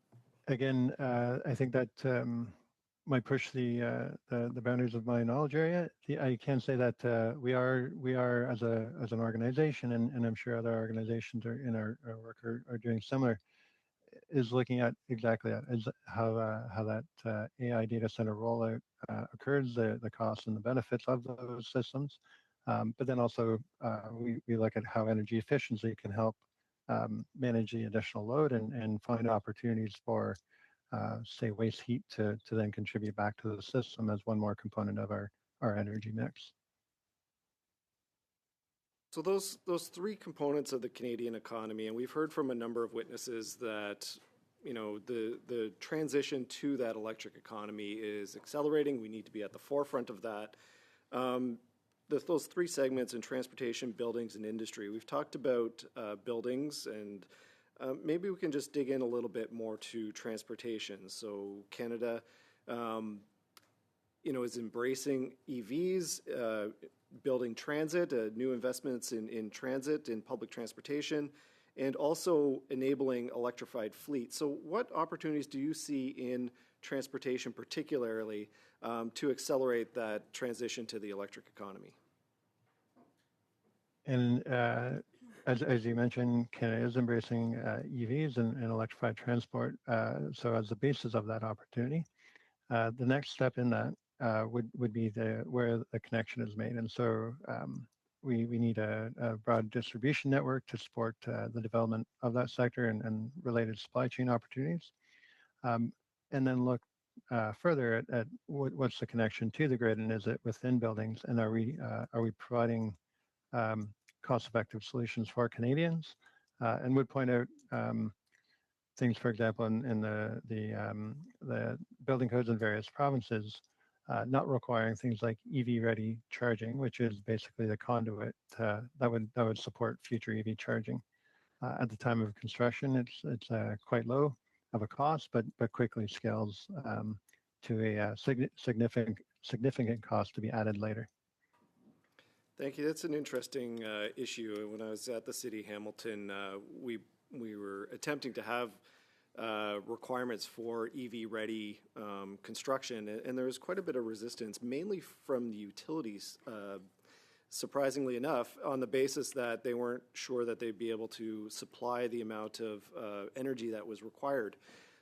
again, I think that might push the boundaries of my knowledge area. I can say that we are as an organization, and I'm sure other organizations in our work are doing similar, is looking at exactly that, as how that AI data center rollout occurs, the costs and the benefits of those systems. But then also we look at how energy efficiency can help manage the additional load and find opportunities for, say, waste heat to then contribute back to the system as one more component of our energy mix. So those three components of the Canadian economy, and we've heard from a number of witnesses that the transition to that electric economy is accelerating. We need to be at the forefront of that. Those three segments in transportation, buildings, and industry. We've talked about buildings, and maybe we can just dig in a little bit more to transportation. So Canada, is embracing EVs, building transit, new investments in transit, in public transportation, and also enabling electrified fleet. So what opportunities do you see in transportation particularly to accelerate that transition to the electric economy? And as you mentioned, Canada is embracing EVs and electrified transport. So as the basis of that opportunity, the next step in that would be where the connection is made. And so we need a broad distribution network to support the development of that sector and related supply chain opportunities. And then look further at what's the connection to the grid, and is it within buildings, and are we providing cost-effective solutions for Canadians? And would point out things, for example, in the building codes in various provinces, not requiring things like EV-ready charging, which is basically the conduit that would support future EV charging. At the time of construction, it's quite low of a cost, but quickly scales to a significant cost to be added later. Thank you. That's an interesting issue. When I was at the City of Hamilton, we were attempting to have requirements for EV-ready construction, and there was quite a bit of resistance, mainly from the utilities, surprisingly enough, on the basis that they weren't sure that they'd be able to supply the amount of energy that was required.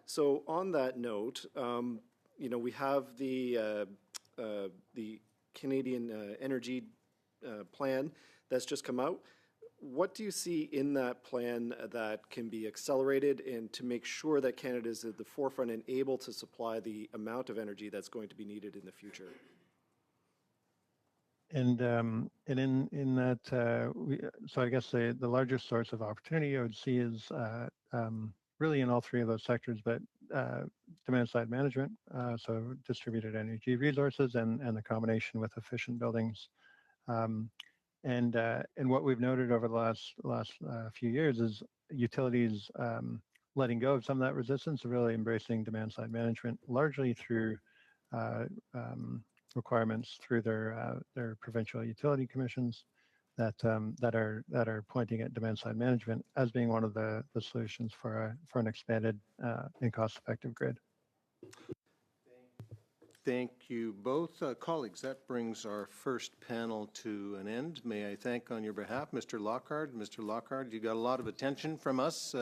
So on that note, we have the Canadian Energy Plan that's just come out. What do you see in that plan that can be accelerated and to make sure that Canada is at the forefront and able to supply the amount of energy that's going to be needed in the future? And in that, so I guess the largest source of opportunity I would see is really in all three of those sectors, but demand side management, so distributed energy resources and the combination with efficient buildings. And what we've noted over the last few years is utilities letting go of some of that resistance, really embracing demand side management, largely through requirements through their provincial utility commissions that are pointing at demand side management as being one of the solutions for an expanded and cost effective grid. Thank you both. Colleagues, that brings our first panel to an end. May I thank on your behalf Mr. Lockhart. Mr. Lockhart, you got a lot of attention from us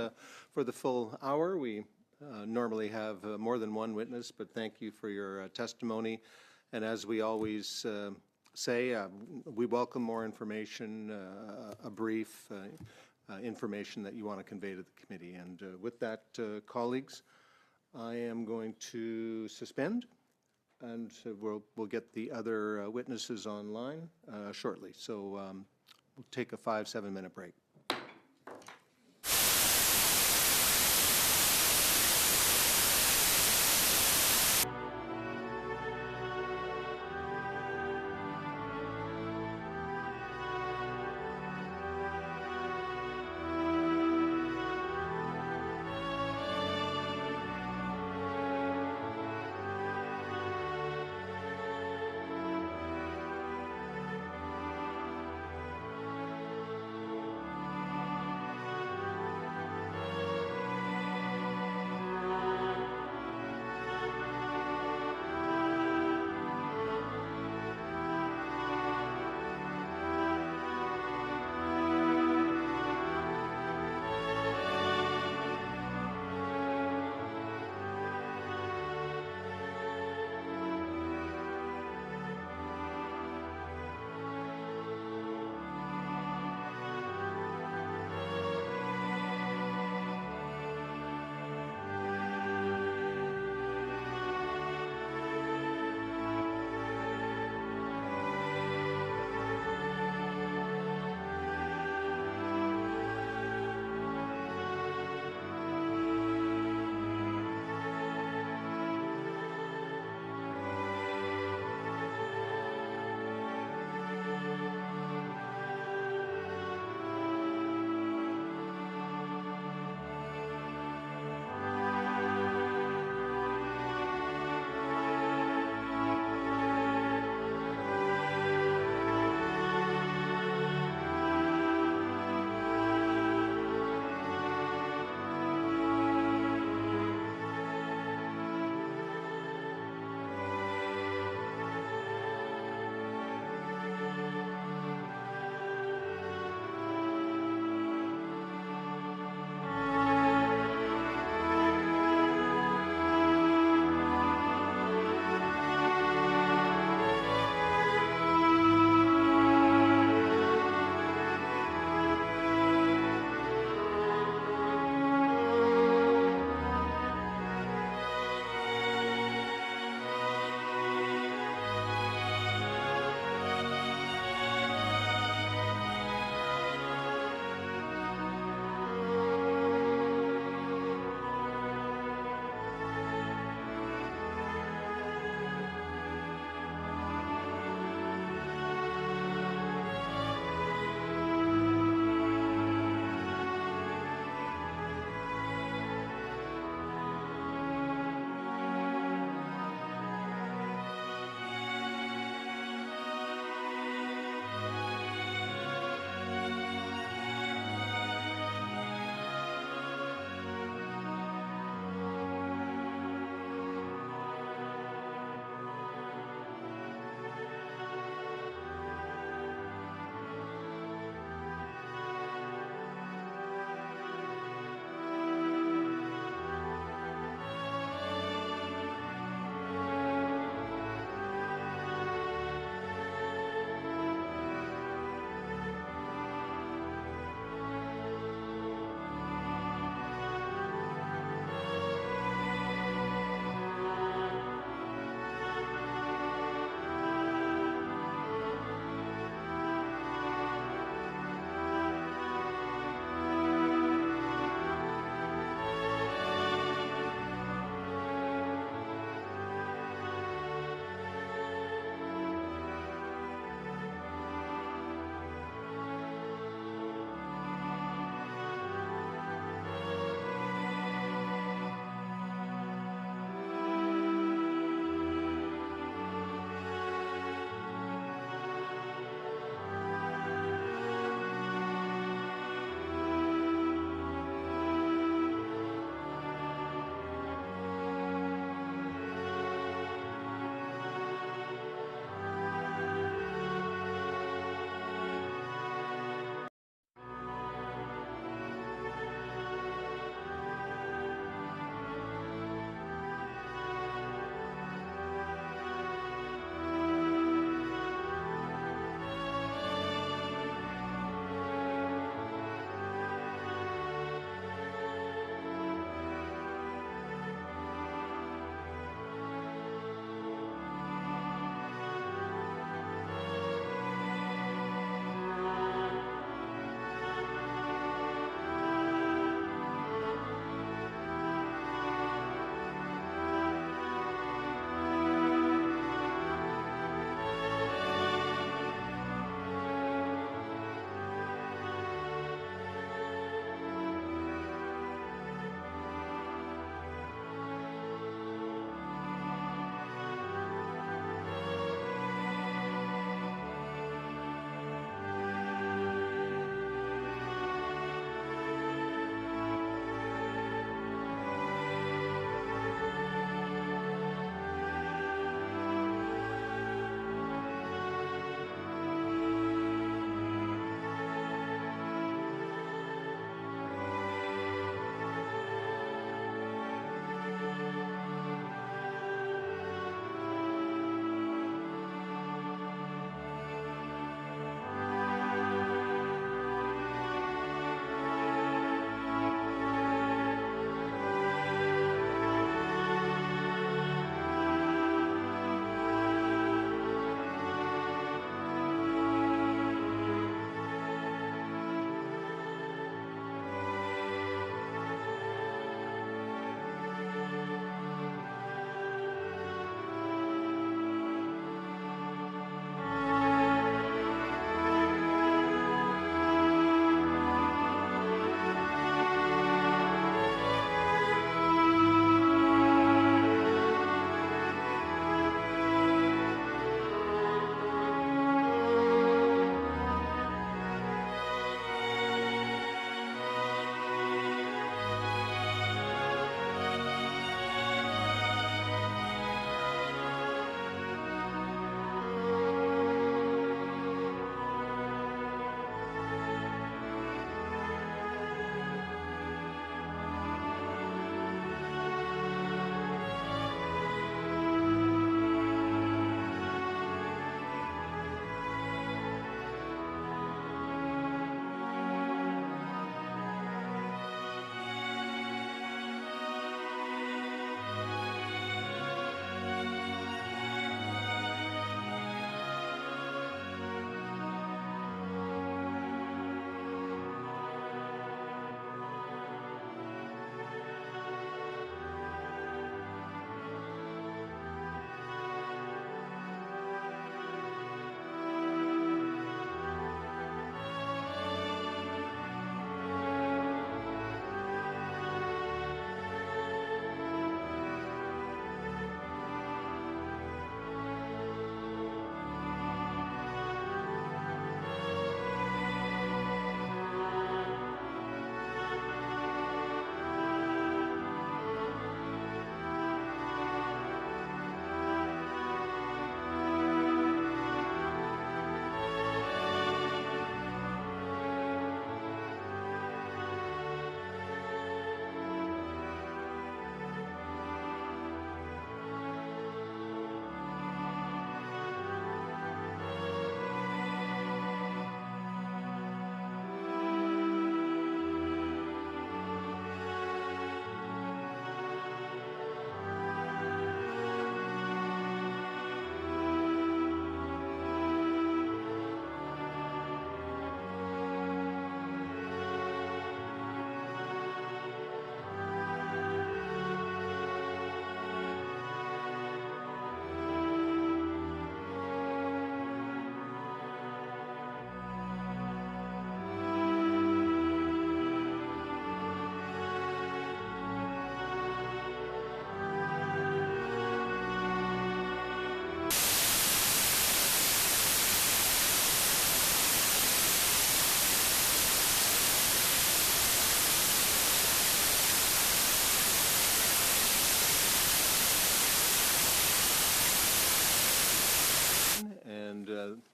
for the full hour. We normally have more than one witness, but thank you for your testimony. And as we always say, we welcome more information, a brief information that you want to convey to the committee. And with that, colleagues, I am going to suspend, and we'll get the other witnesses online shortly. So we'll take a 5-7 minute break.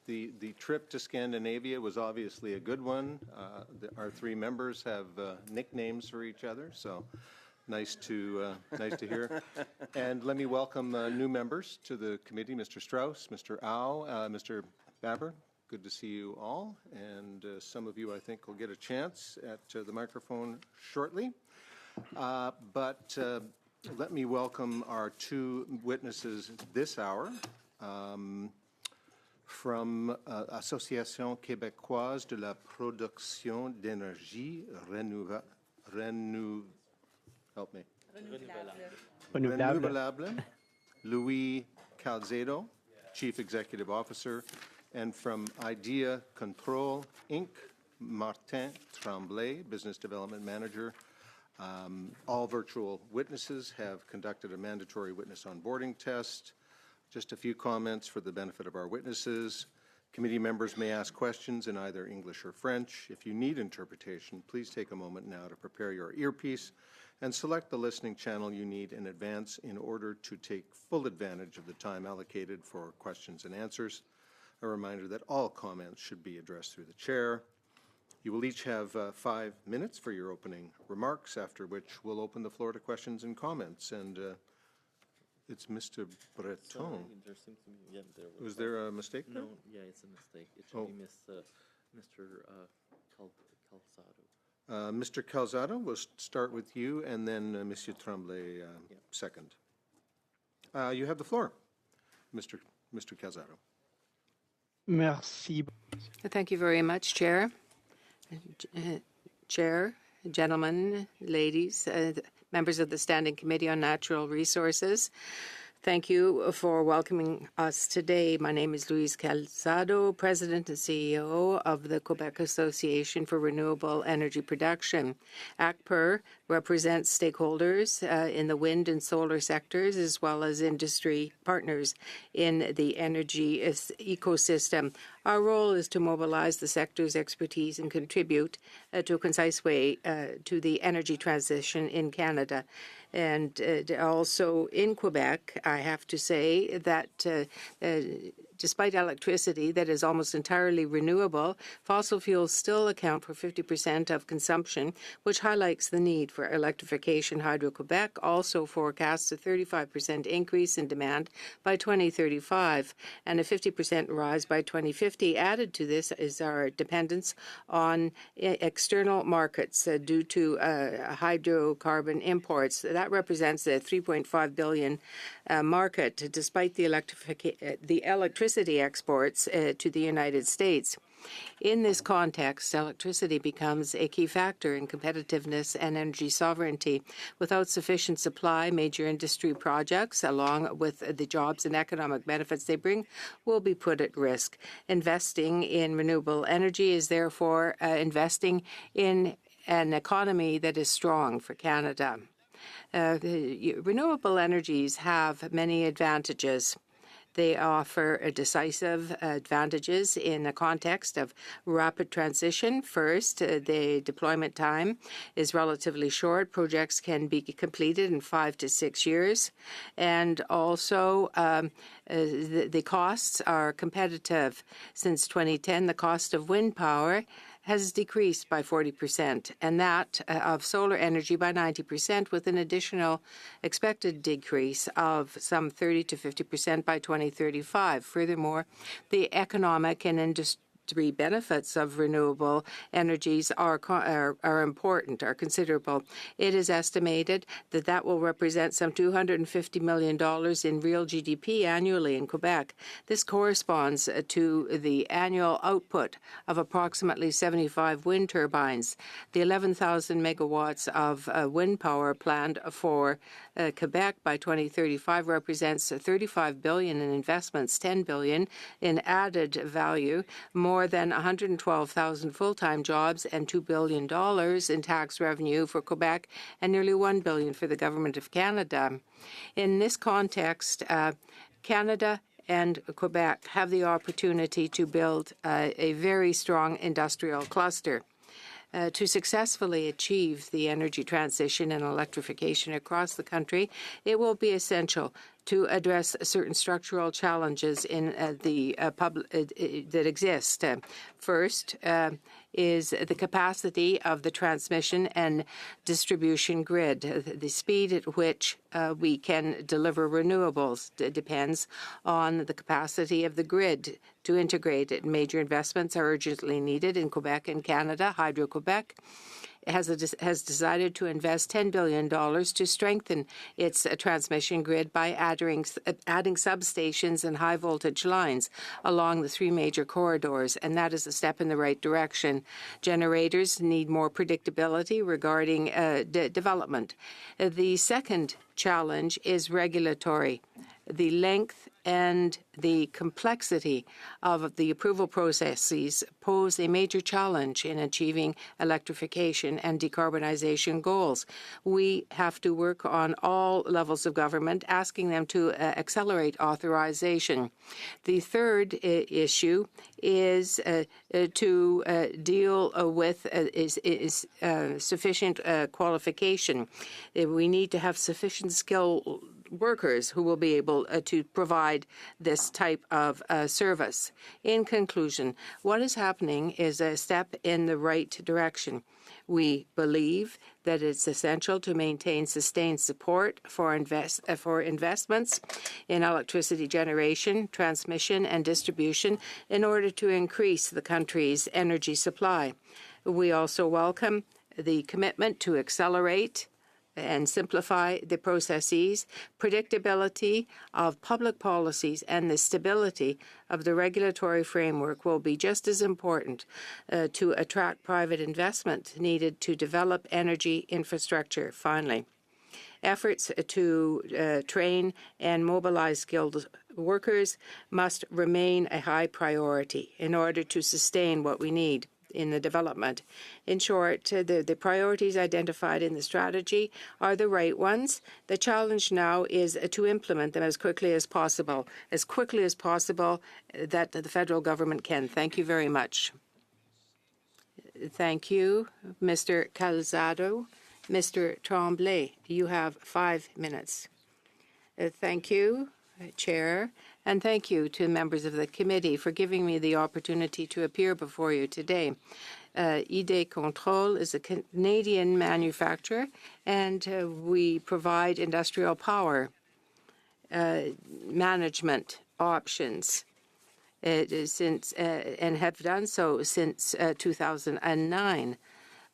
the trip to Scandinavia was obviously a good one. Our three members have nicknames for each other, so nice to hear. And let me welcome new members to the committee: Mr. Strauss, Mr. Au, Mr. Baber. Good to see you all, and some of you I think will get a chance at the microphone shortly. But let me welcome our two witnesses this hour. From Association québécoise de la production d'énergie renouvelable, Louis Calzado, Chief Executive Officer, and from Idea Control, Inc., Martin Tremblay, Business Development Manager. All virtual witnesses have conducted a mandatory witness onboarding test. Just a few comments for the benefit of our witnesses. Committee members may ask questions in either English or French. If you need interpretation, please take a moment now to prepare your earpiece and select the listening channel you need in advance in order to take full advantage of the time allocated for questions and answers. A reminder that all comments should be addressed through the chair. You will each have 5 minutes for your opening remarks, after which we'll open the floor to questions and comments. And it's Mr. Breton. Sorry, there seems to be, yeah, Was there a mistake there? No, yeah, it's a mistake. It should be Mr. Calzado. Mr. Calzado, we'll start with you, and then Monsieur Tremblay second. You have the floor, Mr. Calzado. Merci. Thank you very much, Chair. Chair, gentlemen, ladies, members of the Standing Committee on Natural Resources. Thank you for welcoming us today. My name is Louise Calzado, President and CEO of the Quebec Association for Renewable Energy Production. ACPR represents stakeholders in the wind and solar sectors, as well as industry partners in the energy ecosystem. Our role is to mobilize the sector's expertise and contribute to a concise way to the energy transition in Canada. And also in Quebec, I have to say that despite electricity that is almost entirely renewable, fossil fuels still account for 50% of consumption, which highlights the need for electrification. Hydro-Quebec also forecasts a 35% increase in demand by 2035 and a 50% rise by 2050. Added to this is our dependence on external markets due to hydrocarbon imports. That represents a $3.5 billion market, despite the electricity exports to the United States. In this context, electricity becomes a key factor in competitiveness and energy sovereignty. Without sufficient supply, major industry projects, along with the jobs and economic benefits they bring, will be put at risk. Investing in renewable energy is therefore investing in an economy that is strong for Canada. Renewable energies have many advantages. They offer decisive advantages in the context of rapid transition. First, the deployment time is relatively short. Projects can be completed in 5 to 6 years. And also, the costs are competitive. Since 2010, the cost of wind power has decreased by 40%, and that of solar energy by 90%, with an additional expected decrease of some 30 to 50% by 2035. Furthermore, the economic and industry benefits of renewable energies are important, are considerable. It is estimated that that will represent some $250 million in real GDP annually in Quebec. This corresponds to the annual output of approximately 75 wind turbines. The 11,000 megawatts of wind power planned for Quebec by 2035 represents $35 billion in investments, $10 billion in added value, more than 112,000 full-time jobs, and $2 billion in tax revenue for Quebec, and nearly $1 billion for the Government of Canada. In this context, Canada and Quebec have the opportunity to build a very strong industrial cluster. To successfully achieve the energy transition and electrification across the country, it will be essential to address certain structural challenges in that exist. First is the capacity of the transmission and distribution grid. The speed at which we can deliver renewables depends on the capacity of the grid to integrate it. Major investments are urgently needed in Quebec and Canada. Hydro-Quebec has decided to invest $10 billion to strengthen its transmission grid by adding substations and high-voltage lines along the three major corridors, and that is a step in the right direction. Generators need more predictability regarding development. The second challenge is regulatory. The length and the complexity of the approval processes pose a major challenge in achieving electrification and decarbonization goals. We have to work on all levels of government, asking them to accelerate authorization. The third issue is to deal with sufficient qualification. We need to have sufficient skill workers who will be able to provide this type of service. In conclusion, what is happening is a step in the right direction. We believe that it's essential to maintain sustained support for investments in electricity generation, transmission, and distribution in order to increase the country's energy supply. We also welcome the commitment to accelerate and simplify the processes, predictability of public policies, and the stability of the regulatory framework will be just as important to attract private investment needed to develop energy infrastructure. Finally, efforts to train and mobilize skilled workers must remain a high priority in order to sustain what we need in the development. In short, the priorities identified in the strategy are the right ones. The challenge now is to implement them as quickly as possible that the federal government can. Thank you very much. Thank you, Mr. Calzado. Mr. Tremblay, you have 5 minutes. Thank you, Chair, and thank you to members of the committee for giving me the opportunity to appear before you today. ID Control is a Canadian manufacturer, and we provide industrial power management options and have done so since 2009.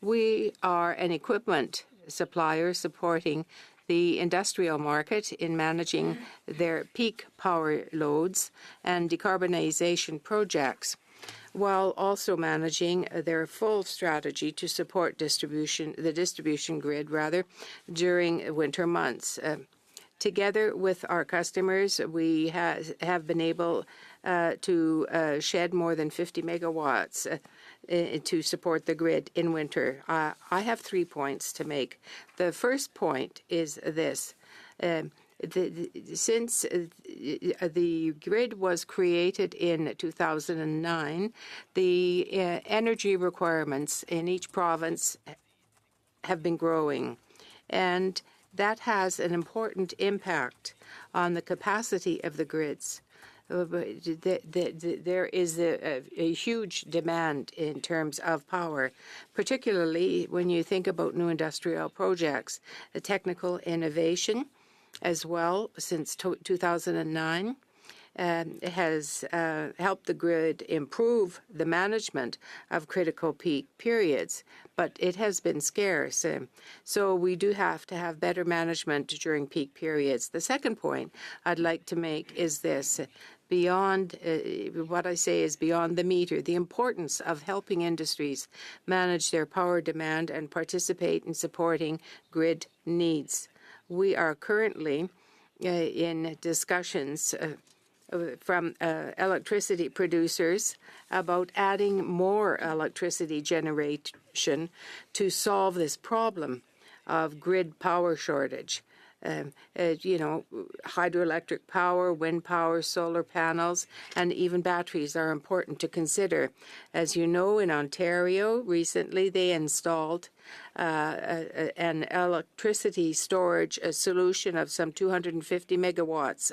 We are an equipment supplier supporting the industrial market in managing their peak power loads and decarbonization projects, while also managing their full strategy to support the distribution grid during winter months. Together with our customers, we have been able to shed more than 50 megawatts to support the grid in winter. I have 3 points to make. The first point is this. Since the grid was created in 2009, the energy requirements in each province have been growing, and that has an important impact on the capacity of the grids. There is a huge demand in terms of power, particularly when you think about new industrial projects. The technical innovation as well since 2009 has helped the grid improve the management of critical peak periods, but it has been scarce. So we do have to have better management during peak periods. The second point I'd like to make is this. Beyond what I say is beyond the meter, the importance of helping industries manage their power demand and participate in supporting grid needs. We are currently in discussions from electricity producers about adding more electricity generation to solve this problem of grid power shortage. hydroelectric power, wind power, solar panels, and even batteries are important to consider. As you know, in Ontario, recently they installed an electricity storage solution of some 250 megawatts.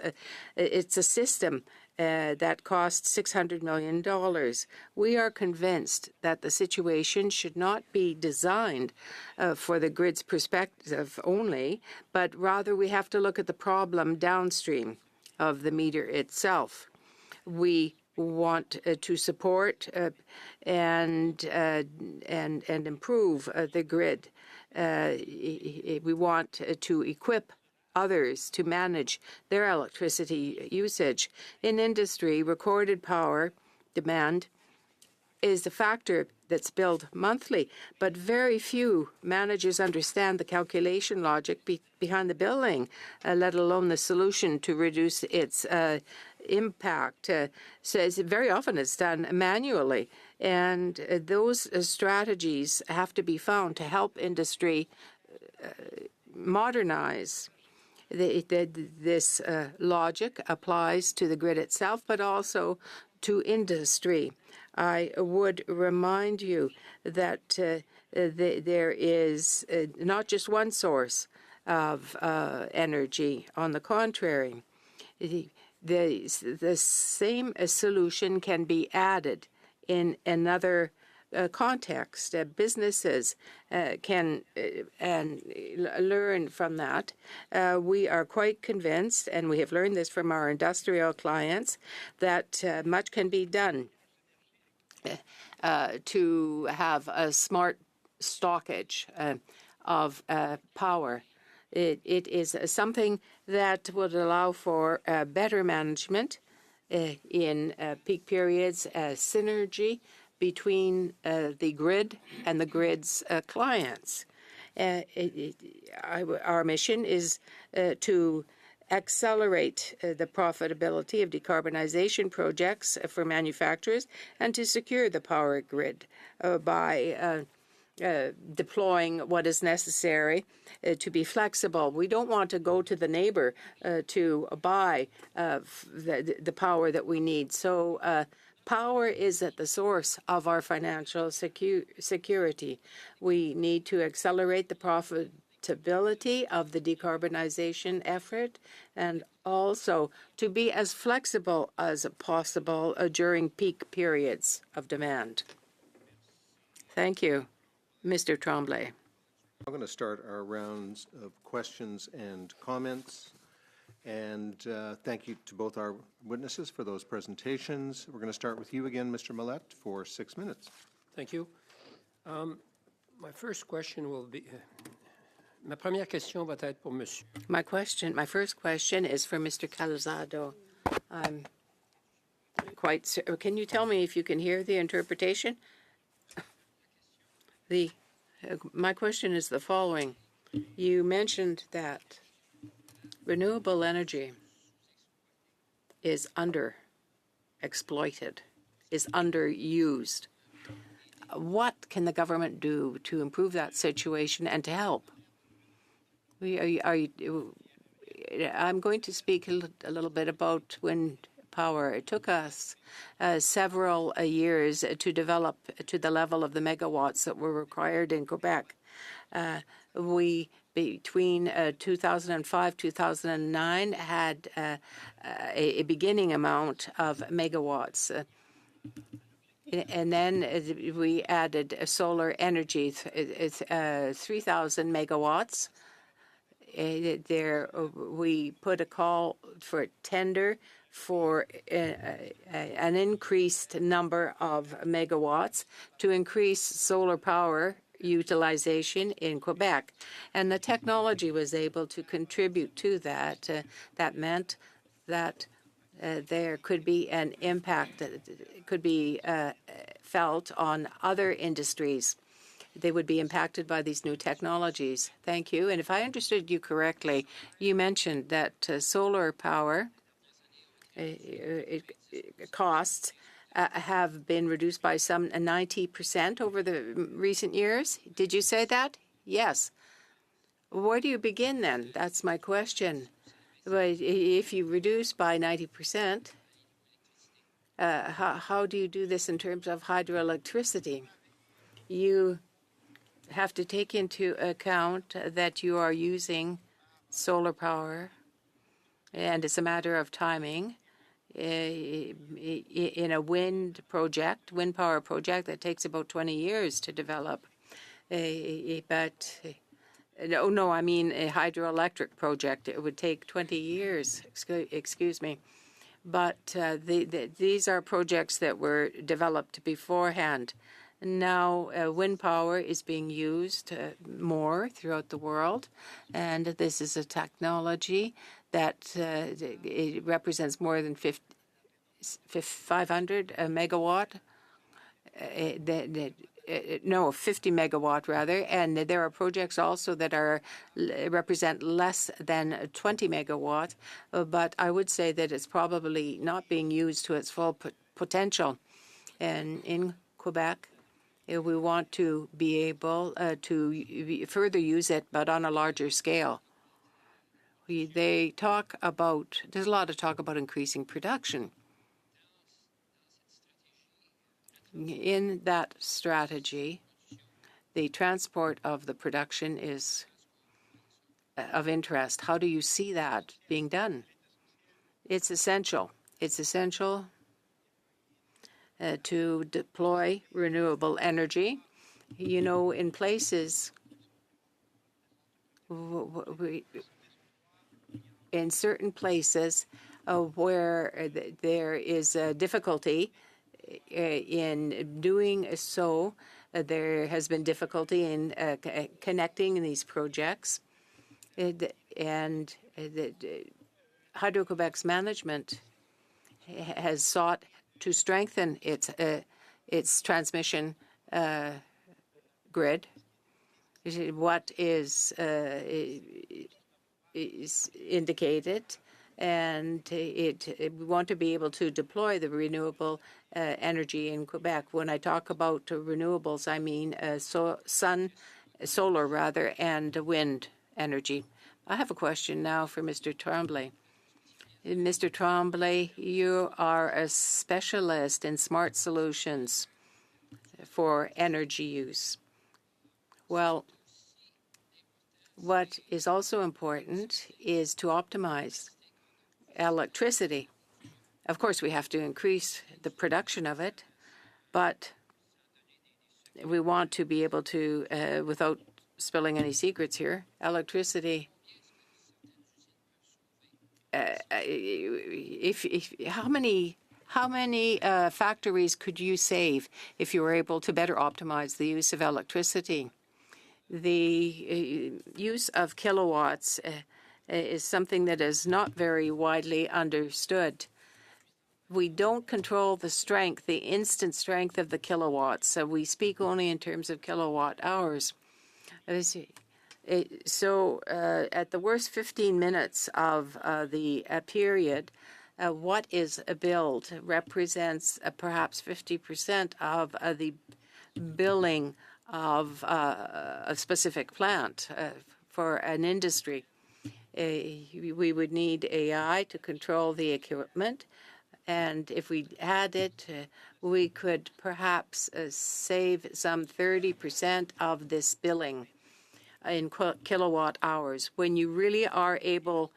It's a system that cost $600 million. We are convinced that the situation should not be designed for the grid's perspective only, but rather we have to look at the problem downstream of the meter itself. We want to support and improve the grid. We want to equip others to manage their electricity usage. In industry, recorded power demand is a factor that's billed monthly, but very few managers understand the calculation logic behind the billing, let alone the solution to reduce its impact. So very often it's done manually, and those strategies have to be found to help industry modernize. This logic applies to the grid itself, but also to industry. I would remind you that there is not just one source of energy. On the contrary, the same solution can be added in another context. Businesses can learn from that. We are quite convinced, and we have learned this from our industrial clients, that much can be done to have a smart stockage of power. It is something that would allow for better management in peak periods, synergy between the grid and the grid's clients. Our mission is to accelerate the profitability of decarbonization projects for manufacturers and to secure the power grid by deploying what is necessary to be flexible. We don't want to go to the neighbor to buy the power that we need. So power is at the source of our financial security. We need to accelerate the profitability of the decarbonization effort and also to be as flexible as possible during peak periods of demand. Thank you. Mr. Tremblay. I'm going to start our rounds of questions and comments. And thank you to both our witnesses for those presentations. We're going to start with you again, Mr. Millett, for 6 minutes. Thank you. My first question will be, ma première question va être pour monsieur. My first question is for Mr. Calzado. Can you tell me if you can hear the interpretation? My question is the following. You mentioned that renewable energy is underexploited, is underused. What can the government do to improve that situation and to help? I'm going to speak a little bit about wind power. It took us several years to develop to the level of the megawatts that were required in Quebec. Between 2005 2009 had a beginning amount of megawatts. And then we added solar energy, 3,000 megawatts. There we put a call for tender for an increased number of megawatts to increase solar power utilization in Quebec. And the technology was able to contribute to that. That meant that there could be an impact that could be felt on other industries. They would be impacted by these new technologies. Thank you. And if I understood you correctly, you mentioned that solar power costs have been reduced by some 90% over the recent years. Did you say that? Yes. Where do you begin then? That's my question. But if you reduce by 90%, how do you do this in terms of hydroelectricity? You have to take into account that you are using solar power, and it's a matter of timing. In a wind power project, that takes about 20 years to develop. But no, I mean a hydroelectric project. It would take 20 years. Excuse me. But these are projects that were developed beforehand. Now, wind power is being used more throughout the world, and this is a technology that it represents more than 500 megawatt. 50 megawatt rather, and there are projects also that represent less than 20 megawatt, but I would say that it's probably not being used to its full potential. And in Quebec, we want to be able to further use it, but on a larger scale. There's a lot of talk about increasing production. In that strategy, the transport of the production is of interest. How do you see that being done? It's essential. It's essential to deploy renewable energy. You know, in places, in certain places where there is a difficulty in doing so, there has been difficulty in connecting these projects, and Hydro-Quebec's management has sought to strengthen its transmission grid. What is indicated, and we want to be able to deploy the renewable energy in Quebec. When I talk about renewables, I mean solar rather, and wind energy. I have a question now for Mr. Tremblay. Mr. Tremblay, you are a specialist in smart solutions for energy use. Well, what is also important is to optimize electricity. Of course, we have to increase the production of it, but we want to be able to, without spilling any secrets here, electricity. How many factories could you save if you were able to better optimize the use of electricity? The use of kilowatts is something that is not very widely understood. We don't control the strength, the instant strength of the kilowatts. So we speak only in terms of kilowatt hours. So at the worst 15 minutes of the period, what is billed represents perhaps 50% of the billing of a specific plant for an industry. We would need AI to control the equipment, and if we had it, we could perhaps save some 30% of this billing in kilowatt hours. When you really are able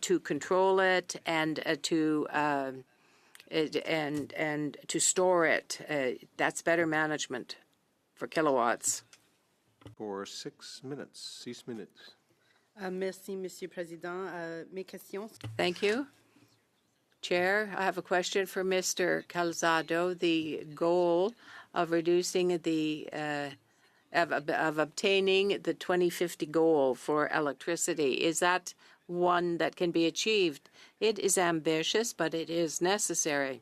to control it and to store it, that's better management for kilowatts. For 6 minutes, 6 minutes. Merci, Monsieur Président. Mes questions. Thank you. Chair, I have a question for Mr. Calzado. The goal of reducing of obtaining the 2050 goal for electricity, is that one that can be achieved? It is ambitious, but it is necessary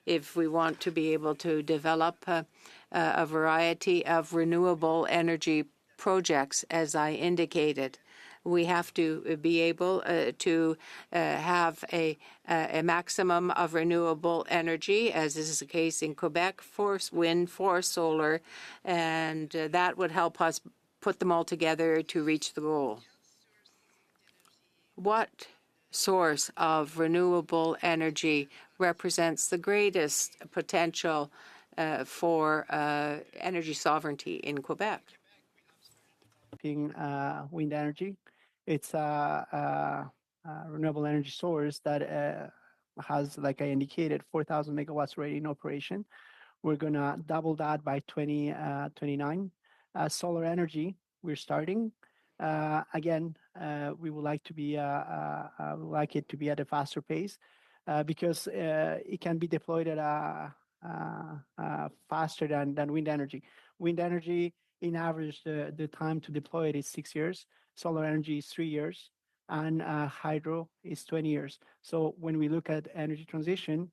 if we want to be able to develop a variety of renewable energy projects, as I indicated. We have to be able to have a maximum of renewable energy, as is the case in Quebec, for wind, for solar, and that would help us put them all together to reach the goal. what source of renewable energy represents the greatest potential for energy sovereignty in Quebec? Wind energy. It's a renewable energy source that has, like I indicated, 4,000 megawatts already in operation. We're going to double that by 2029. Solar energy, we're starting. Again, we would like to be like it to be at a faster pace because it can be deployed at faster than wind energy. Wind energy, in average, the time to deploy it is 6 years. Solar energy is 3 years, and hydro is 20 years. So when we look at energy transition,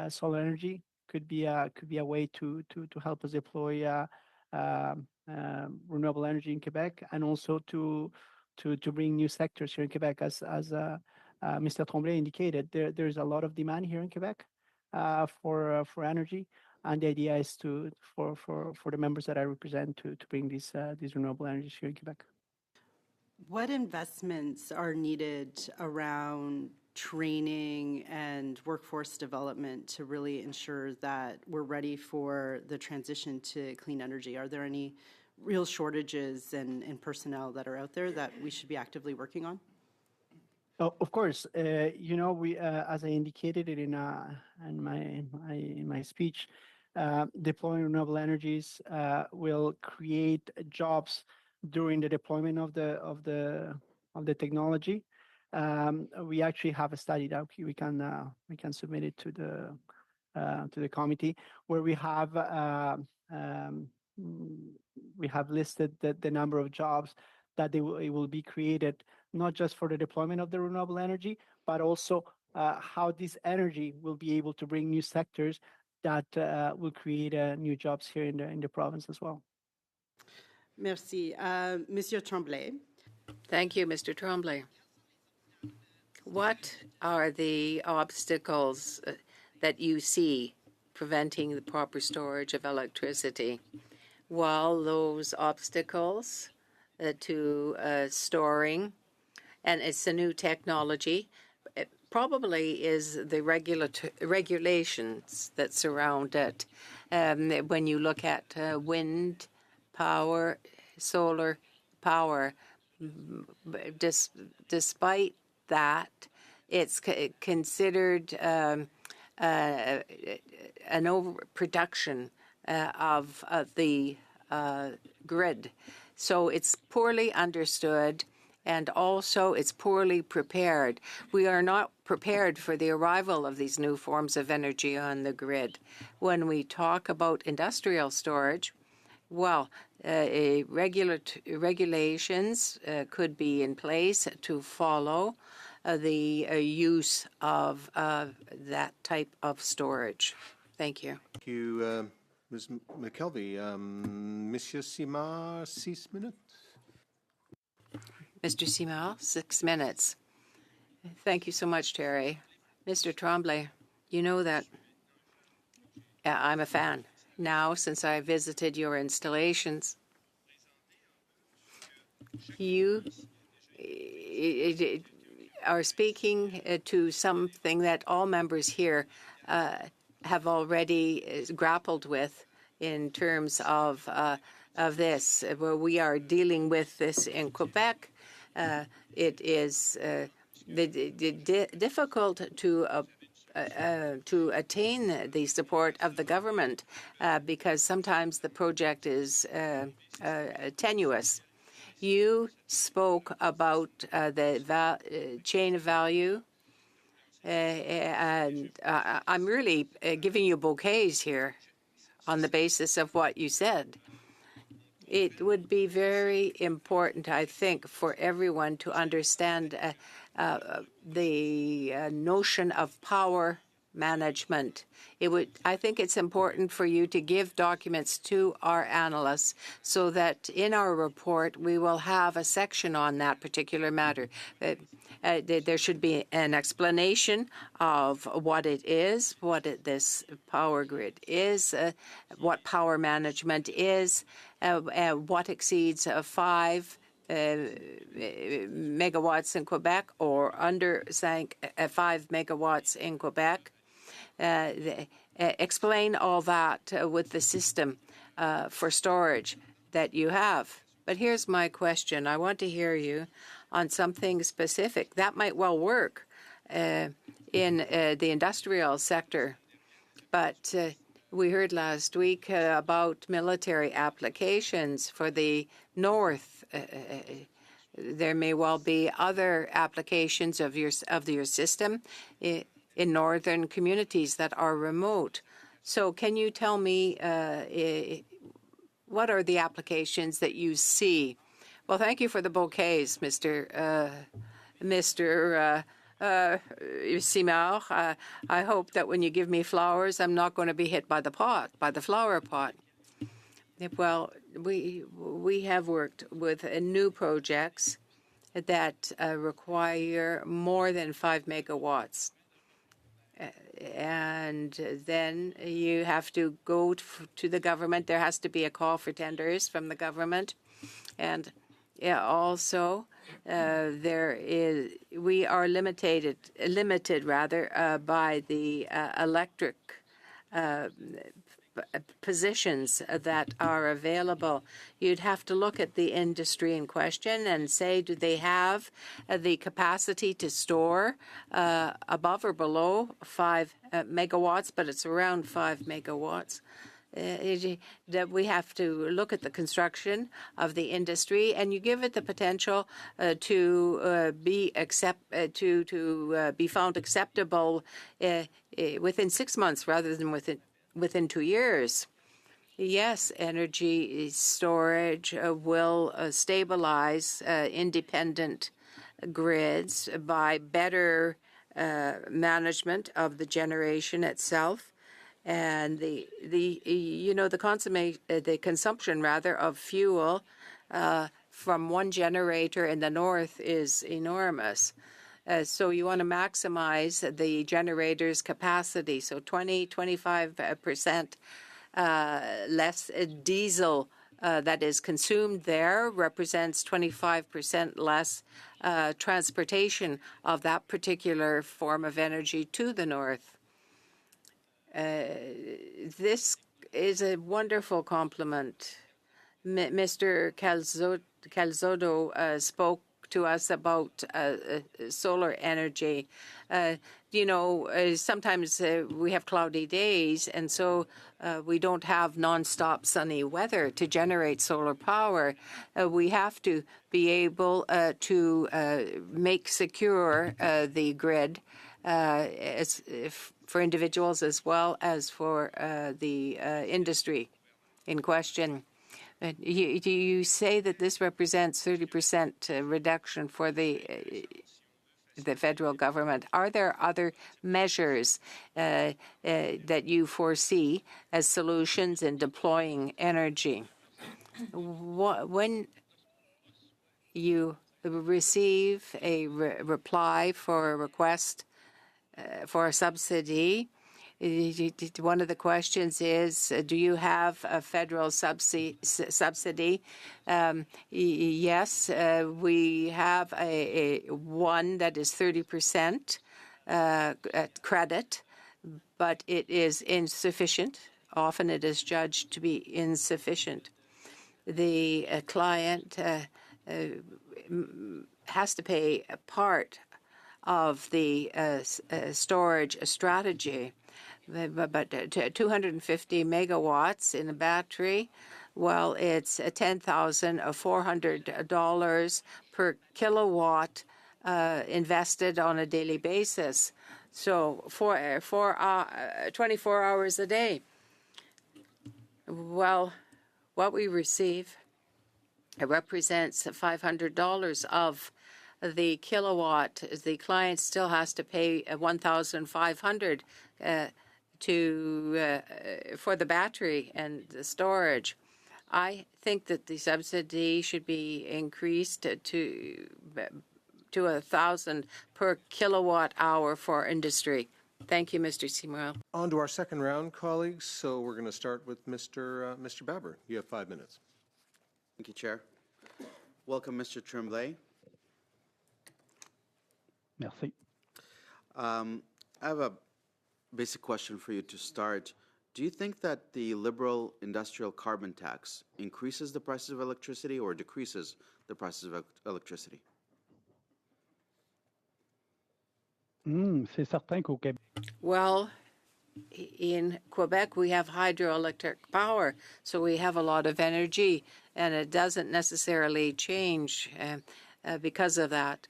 solar energy could be a way to help us deploy renewable energy in Quebec, and also to bring new sectors here in Quebec. As Mr. Tremblay indicated, there's a lot of demand here in Quebec for energy, and the idea is for the members that I represent to bring these renewable energies here in Quebec. What investments are needed around training and workforce development to really ensure that we're ready for the transition to clean energy? Are there any real shortages in personnel that are out there that we should be actively working on? Oh, of course, we, as I indicated it in my speech, deploying renewable energies will create jobs during the deployment of the technology. We actually have a study that we can submit it to the committee, where we have listed the number of jobs that it will be created, not just for the deployment of the renewable energy, but also how this energy will be able to bring new sectors that will create new jobs here in the province as well. Merci. Monsieur Tremblay. Thank you, Mr. Tremblay. What are the obstacles that you see preventing the proper storage of electricity? Well, those obstacles to storing, and it's a new technology, it probably is the regulations that surround it. When you look at wind power, solar power, despite that, it's considered an overproduction of the grid. So it's poorly understood, and also it's poorly prepared. We are not prepared for the arrival of these new forms of energy on the grid. When we talk about industrial storage, well, regulations could be in place to follow the use of that type of storage. Thank you. Thank you, Ms. McKelvey. Monsieur Simard, 6 minutes. Mr. Simard, 6 minutes. Thank you so much, Terry. Mr. Tremblay, you know that I'm a fan now since I visited your installations. You are speaking to something that all members here have already grappled with in terms of this. Where we are dealing with this in Quebec, it is difficult to attain the support of the government because sometimes the project is tenuous. You spoke about the chain of value, and I'm really giving you bouquets here on the basis of what you said. It would be very important, I think, for everyone to understand the notion of power management. I think it's important for you to give documents to our analysts so that in our report we will have a section on that particular matter. There should be an explanation of what it is, this power grid is, what power management is, what exceeds 5 megawatts in Quebec or under 5 megawatts in Quebec. Explain all that with the system for storage that you have. But here's my question. I want to hear you on something specific. That might well work in the industrial sector. But we heard last week about military applications for the north. There may well be other applications of your system in northern communities that are remote. So can you tell me what are the applications that you see? Well, thank you for the bouquets, Mr. Simard. I hope that when you give me flowers, I'm not going to be hit by the flower pot. Well, we have worked with new projects that require more than 5 megawatts. And then you have to go to the government. There has to be a call for tenders from the government. And also, we are limited by the electric positions that are available. You'd have to look at the industry in question and say, do they have the capacity to store above or below 5 megawatts, but it's around 5 megawatts. That we have to look at the construction of the industry, and you give it the potential to be found acceptable within 6 months rather than within 2 years. Yes, energy storage will stabilize independent grids by better management of the generation itself. And the consumption of fuel from one generator in the north is enormous. So you want to maximize the generator's capacity. So 20-25% less diesel that is consumed there represents 25% less transportation of that particular form of energy to the north. This is a wonderful compliment. Mr. Calzado spoke to us about solar energy. Sometimes we have cloudy days, and so we don't have nonstop sunny weather to generate solar power. We have to be able to make secure the grid for individuals as well as for the industry in question. Do you say that this represents 30% reduction for the federal government? Are there other measures that you foresee as solutions in deploying energy? When you receive a reply for a request for a subsidy, one of the questions is, do you have a federal subsidy? Yes, we have one that is 30% credit, but it is insufficient. Often it is judged to be insufficient. The client has to pay a part of the storage strategy. But 250 megawatts in a battery, well, it's $10,400 per kilowatt invested on a daily basis. So for 24 hours a day. Well, what we receive represents $500 of the kilowatt. The client still has to pay $1,500 for the battery and the storage. I think that the subsidy should be increased to $1,000 per kilowatt hour for industry. Thank you, Mr. Simard. On to our second round, colleagues. So we're going to start with Mr. Baber. You have 5 minutes. Thank you, Chair. Welcome, Mr. Tremblay. Merci. I have a basic question for you to start. Do you think that the liberal industrial carbon tax increases the prices of electricity or decreases the prices of electricity? C'est certain qu'au Québec, Well, in Quebec, we have hydroelectric power, so we have a lot of energy, and it doesn't necessarily change because of that.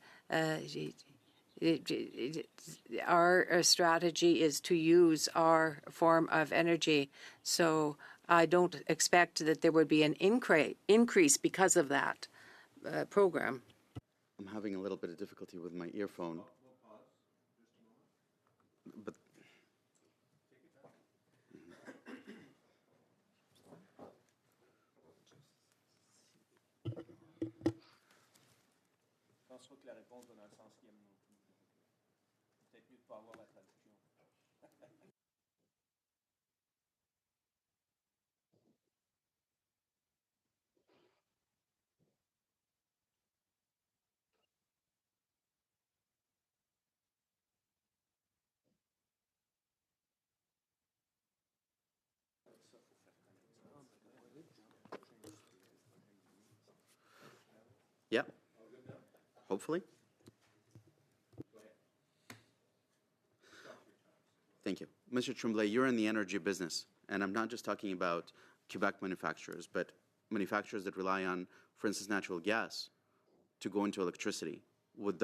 Our strategy is to use our form of energy, so I don't expect that there would be an increase because of that program. I'm having a little bit of difficulty with my earphone. But yeah, hopefully. Thank you. Mr. Tremblay, you're in the energy business, and I'm not just talking about Quebec manufacturers, but manufacturers that rely on, for instance, natural gas to go into electricity. Would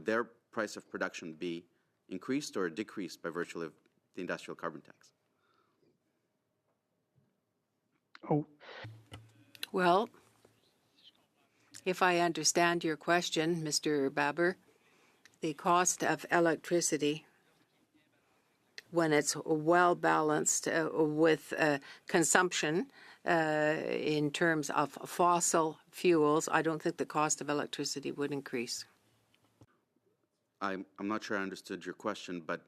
their price of production be increased or decreased by virtue of the industrial carbon tax? oh, Well, if I understand your question, Mr. Baber, the cost of electricity, when it's well balanced with consumption in terms of fossil fuels, I don't think the cost of electricity would increase. I'm not sure I understood your question, but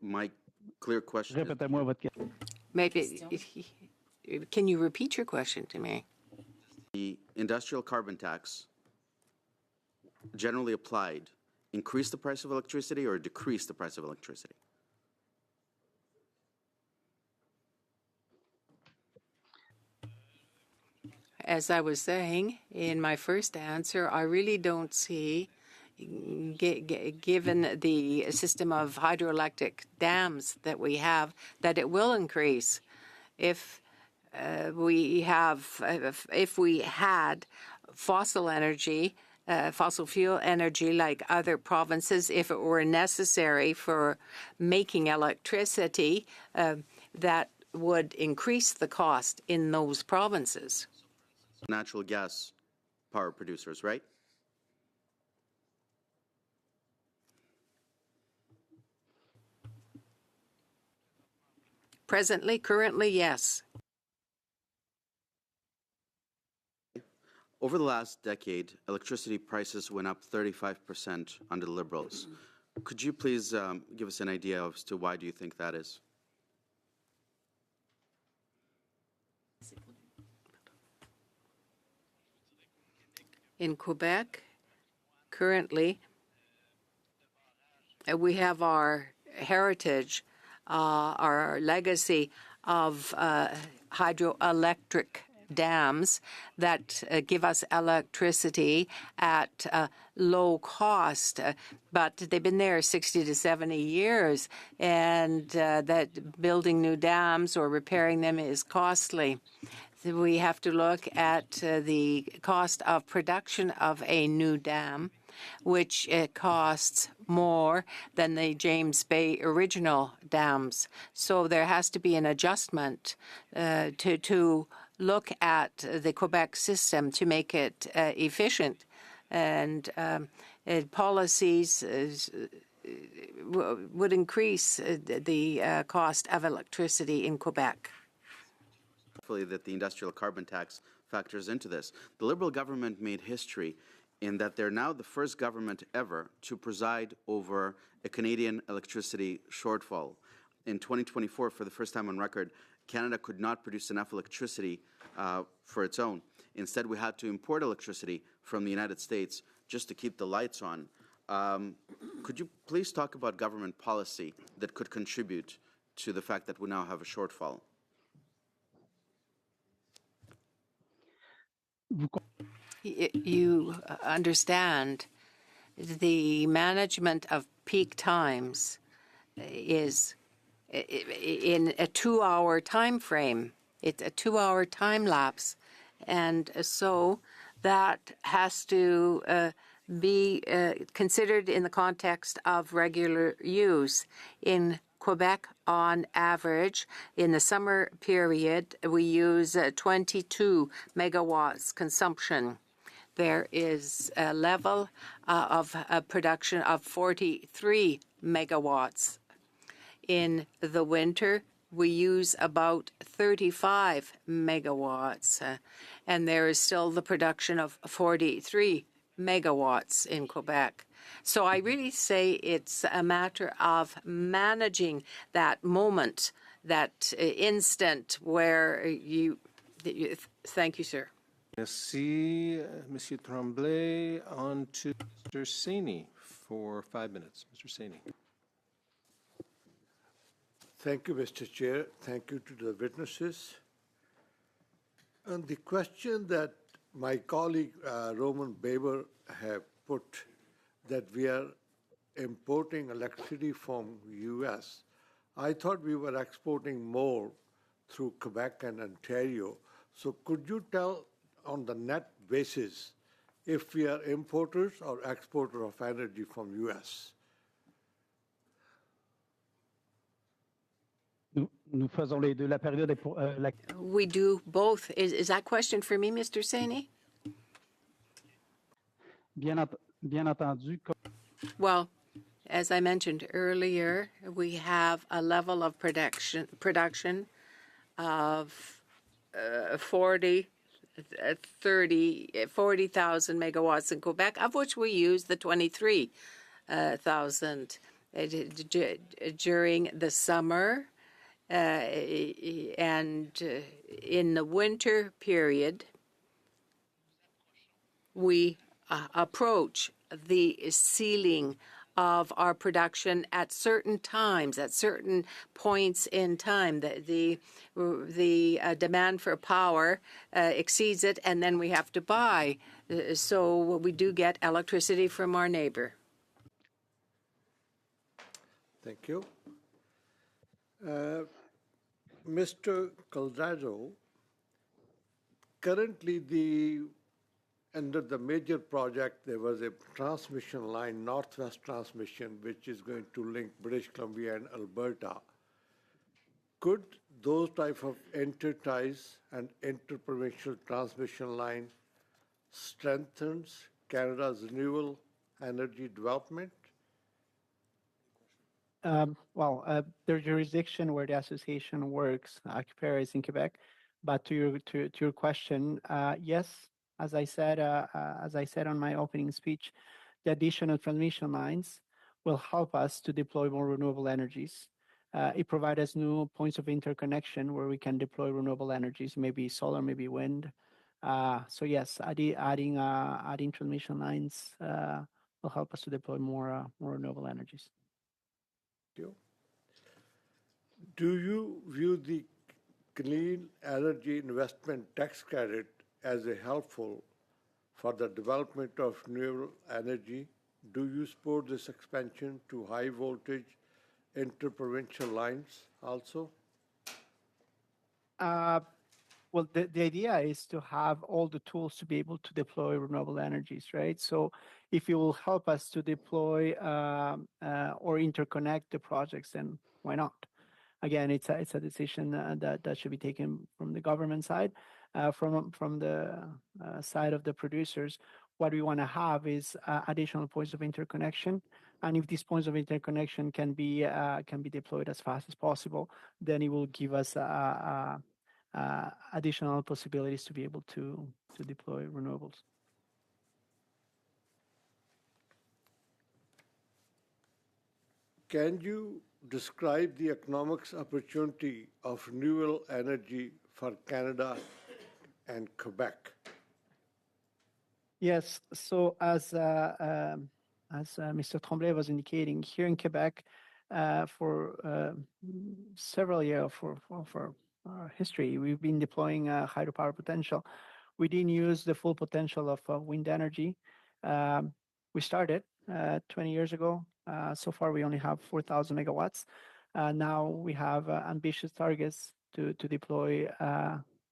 my clear question is, répétez-moi votre question. Maybe, can you repeat your question to me? the industrial carbon tax generally applied increase the price of electricity or decrease the price of electricity? As I was saying in my first answer, I really don't see, given the system of hydroelectric dams that we have, that it will increase. If we had fossil energy, fossil fuel energy like other provinces, if it were necessary for making electricity, that would increase the cost in those provinces. Natural gas power producers, right? Currently, yes. Over the last decade, electricity prices went up 35% under the Liberals. Could you please give us an idea as to why do you think that is? In Quebec, currently, we have our heritage, our legacy of hydroelectric dams that give us electricity at low cost, but they've been there 60 to 70 years, and that building new dams or repairing them is costly. We have to look at the cost of production of a new dam, which costs more than the James Bay original dams. So there has to be an adjustment to look at the Quebec system to make it efficient. And policies would increase the cost of electricity in Quebec. That the industrial carbon tax factors into this. The Liberal government made history in that they're now the first government ever to preside over a Canadian electricity shortfall. in 2024, for the first time on record, Canada could not produce enough electricity for its own. Instead, we had to import electricity from the United States just to keep the lights on. Could you please talk about government policy that could contribute to the fact that we now have a shortfall? You understand the management of peak times is in a 2-hour time frame. It's a 2-hour time lapse. And so that has to be considered in the context of regular use. In Quebec, on average, in the summer period, we use 22 megawatts consumption. There is a level of production of 43 megawatts. In the winter, we use about 35 megawatts, and there is still the production of 43 megawatts in Quebec. So I really say it's a matter of managing that moment, that instant where you thank you, sir. Merci, Monsieur Tremblay. On to Mr. Saini for 5 minutes. Mr. Saini. Thank you, Mr. Chair. Thank you to the witnesses. And the question that my colleague Roman Baber have put, that we are importing electricity from U.S., I thought we were exporting more through Quebec and Ontario. So could you tell on the net basis if we are importers or exporters of energy from U.S.? Nous faisons les deux. La période est pour We do both. Is that question for me, Mr. Saini? bien entendu. Well, as I mentioned earlier, we have a level of production of 40,000 megawatts in Quebec, of which we use the 23,000 during the summer. And in the winter period, we approach the ceiling of our production at certain times, at certain points in time. The demand for power exceeds it, and then we have to buy. So we do get electricity from our neighbor. Thank you. Mr. Calzado, currently under the major project, there was a transmission line, Northwest Transmission, which is going to link British Columbia and Alberta. Could those type of enterprise and interprovincial transmission line strengthens Canada's renewable energy development? Their jurisdiction where the association works, ACUPER, is in Quebec. But to your question, yes, as I said on my opening speech, the additional transmission lines will help us to deploy more renewable energies. It provides us new points of interconnection where we can deploy renewable energies, maybe solar, maybe wind. So yes, adding transmission lines will help us to deploy more renewable energies. Do you view the Clean Energy Investment Tax Credit as a helpful for the development of renewable energy? Do you support this expansion to high voltage interprovincial lines also? Well, the idea is to have all the tools to be able to deploy renewable energies, right? So if you will help us to deploy or interconnect the projects, then why not? Again, it's a decision that should be taken from the government side. From the side of the producers, what we want to have is additional points of interconnection. And if these points of interconnection can be deployed as fast as possible, then it will give us additional possibilities to be able to deploy renewables. Can you describe the economics opportunity of renewable energy for Canada and Quebec? Yes. So as Mr. Tremblay was indicating, here in Quebec, for several years for our history, we've been deploying hydropower potential. We didn't use the full potential of wind energy. We started 20 years ago. So far, we only have 4,000 megawatts. Now we have ambitious targets to deploy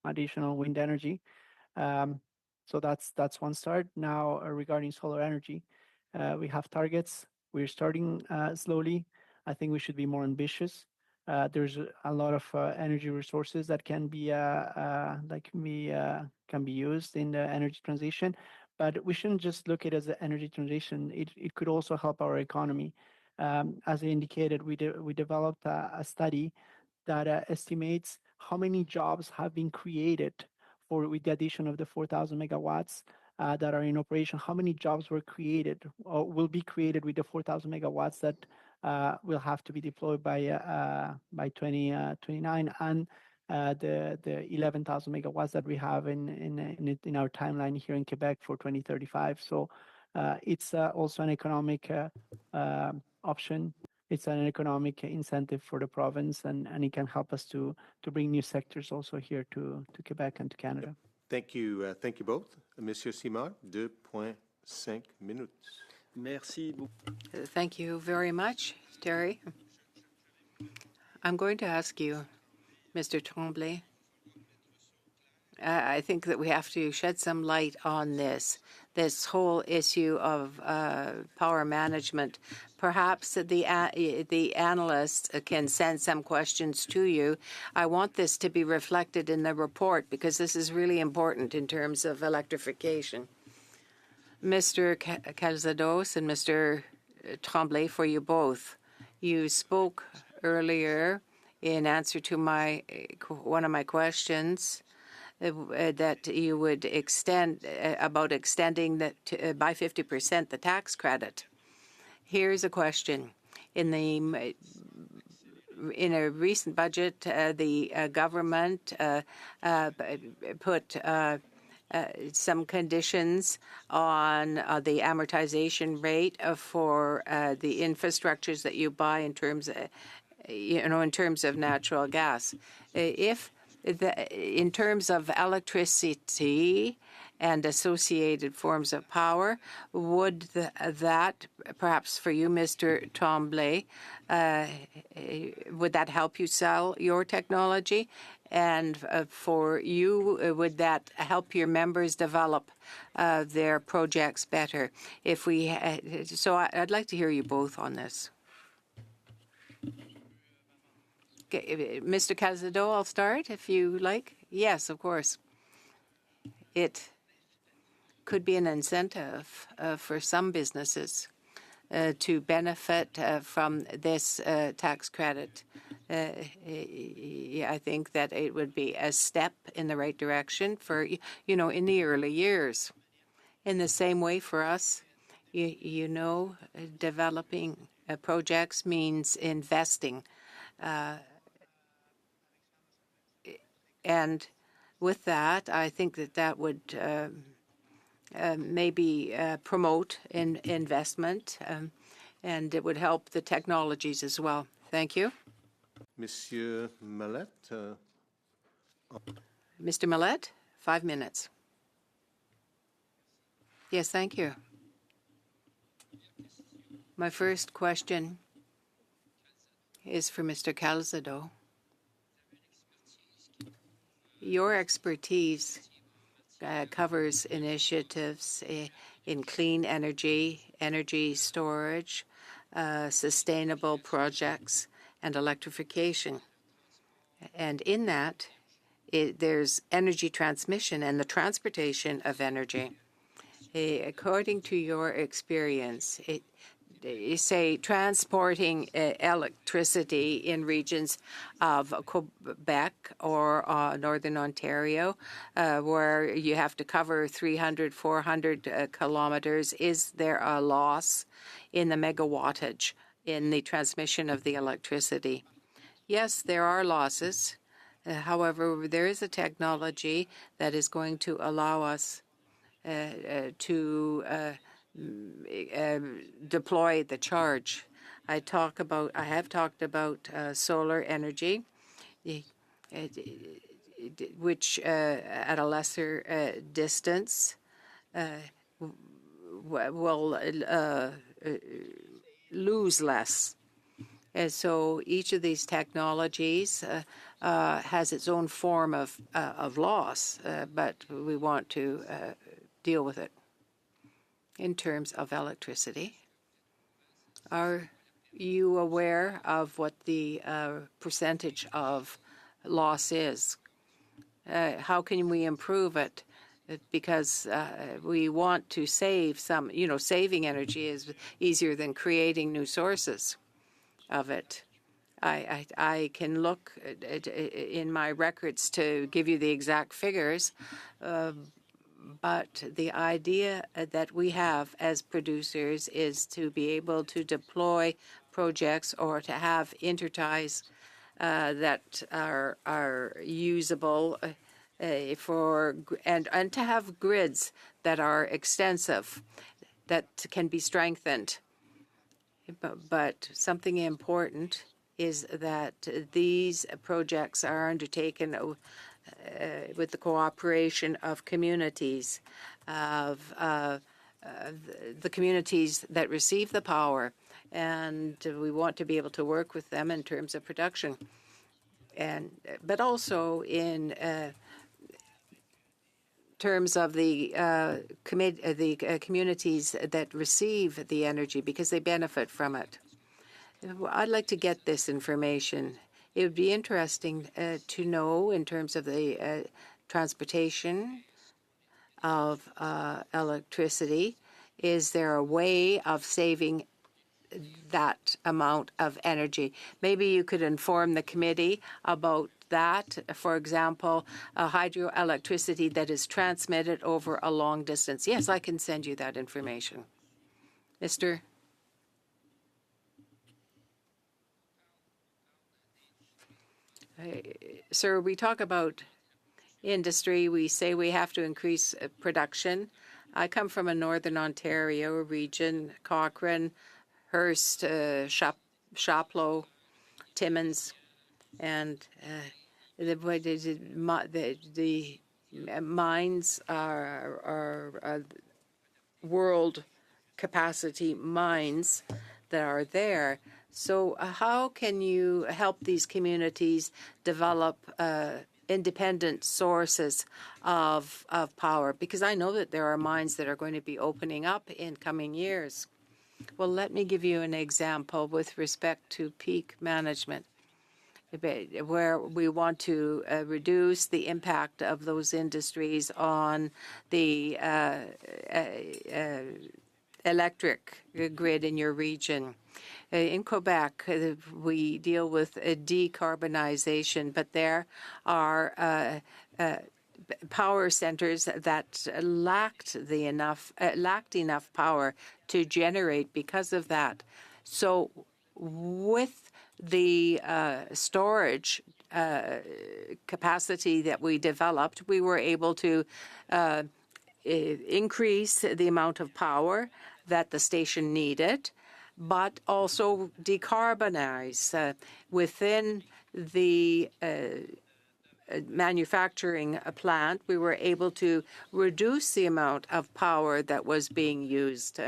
additional wind energy. So that's one start. Now, regarding solar energy, we have targets. We're starting slowly. I think we should be more ambitious. There's a lot of energy resources that can be used in the energy transition, but we shouldn't just look at it as an energy transition. It could also help our economy. As I indicated, we developed a study that estimates how many jobs have been created with the addition of the 4,000 megawatts that are in operation. How many jobs were created or will be created with the 4,000 megawatts that will have to be deployed by 2029, and the 11,000 megawatts that we have in our timeline here in Quebec for 2035. So it's also an economic option. It's an economic incentive for the province, and it can help us to bring new sectors also here to Quebec and to Canada. Thank you both. Monsieur Simard, 2.5 minutes. Merci. Thank you very much, Terry. I'm going to ask you, Mr. Tremblay, I think that we have to shed some light on this whole issue of power management. Perhaps the analysts can send some questions to you. I want this to be reflected in the report because this is really important in terms of electrification. Mr. Calzados and Mr. Tremblay, for you both, you spoke earlier in answer to one of my questions that you would extending that by 50% the tax credit. Here's a question. In a recent budget, the government put some conditions on the amortization rate for the infrastructures that you buy in terms of natural gas. In terms of electricity and associated forms of power, would that, perhaps for you, Mr. Tremblay, would that help you sell your technology? And for you, would that help your members develop their projects better? So I'd like to hear you both on this. Mr. Calzado, I'll start if you like. Yes, of course. It could be an incentive for some businesses to benefit from this tax credit. I think that it would be a step in the right direction for, in the early years. In the same way for us, developing projects means investing. And with that, I think that would maybe promote investment, and it would help the technologies as well. Thank you. Monsieur Mallet. Mr. Mallet, 5 minutes. Yes, thank you. My first question is for Mr. Calzado. Your expertise covers initiatives in clean energy, energy storage, sustainable projects, and electrification. And in that, there's energy transmission and the transportation of energy. According to your experience, you say transporting electricity in regions of Quebec or Northern Ontario, where you have to cover 300, 400 kilometers, is there a loss in the megawattage in the transmission of the electricity. Yes, there are losses. However, there is a technology that is going to allow us to deploy the charge. I have talked about solar energy, which at a lesser distance will lose less. And so each of these technologies has its own form of loss, but we want to deal with it. In terms of electricity, are you aware of what the percentage of loss is? How can we improve it? Because we want to save some, saving energy is easier than creating new sources of it. I can look in my records to give you the exact figures, but the idea that we have as producers is to be able to deploy projects or to have interties that are usable and to have grids that are extensive, that can be strengthened. But something important is that these projects are undertaken with the cooperation of communities, of the communities that receive the power, and we want to be able to work with them in terms of production, but also in terms of the communities that receive the energy because they benefit from it. I'd like to get this information. It would be interesting to know in terms of the transportation of electricity, is there a way of saving that amount of energy? Maybe you could inform the committee about that. For example, hydroelectricity that is transmitted over a long distance. Yes, I can send you that information. Mr. Sir, we talk about industry. We say we have to increase production. I come from a Northern Ontario region, Cochrane, Hearst, Shaplow, Timmins, and the mines are world capacity mines that are there. So how can you help these communities develop independent sources of power? Because I know that there are mines that are going to be opening up in coming years. Well, let me give you an example with respect to peak management, where we want to reduce the impact of those industries on the electric grid in your region. In Quebec, we deal with decarbonization, but there are power centers that lacked enough power to generate because of that. So with the storage capacity that we developed, we were able to increase the amount of power that the station needed, but also decarbonize within the manufacturing plant. We were able to reduce the amount of power that was being used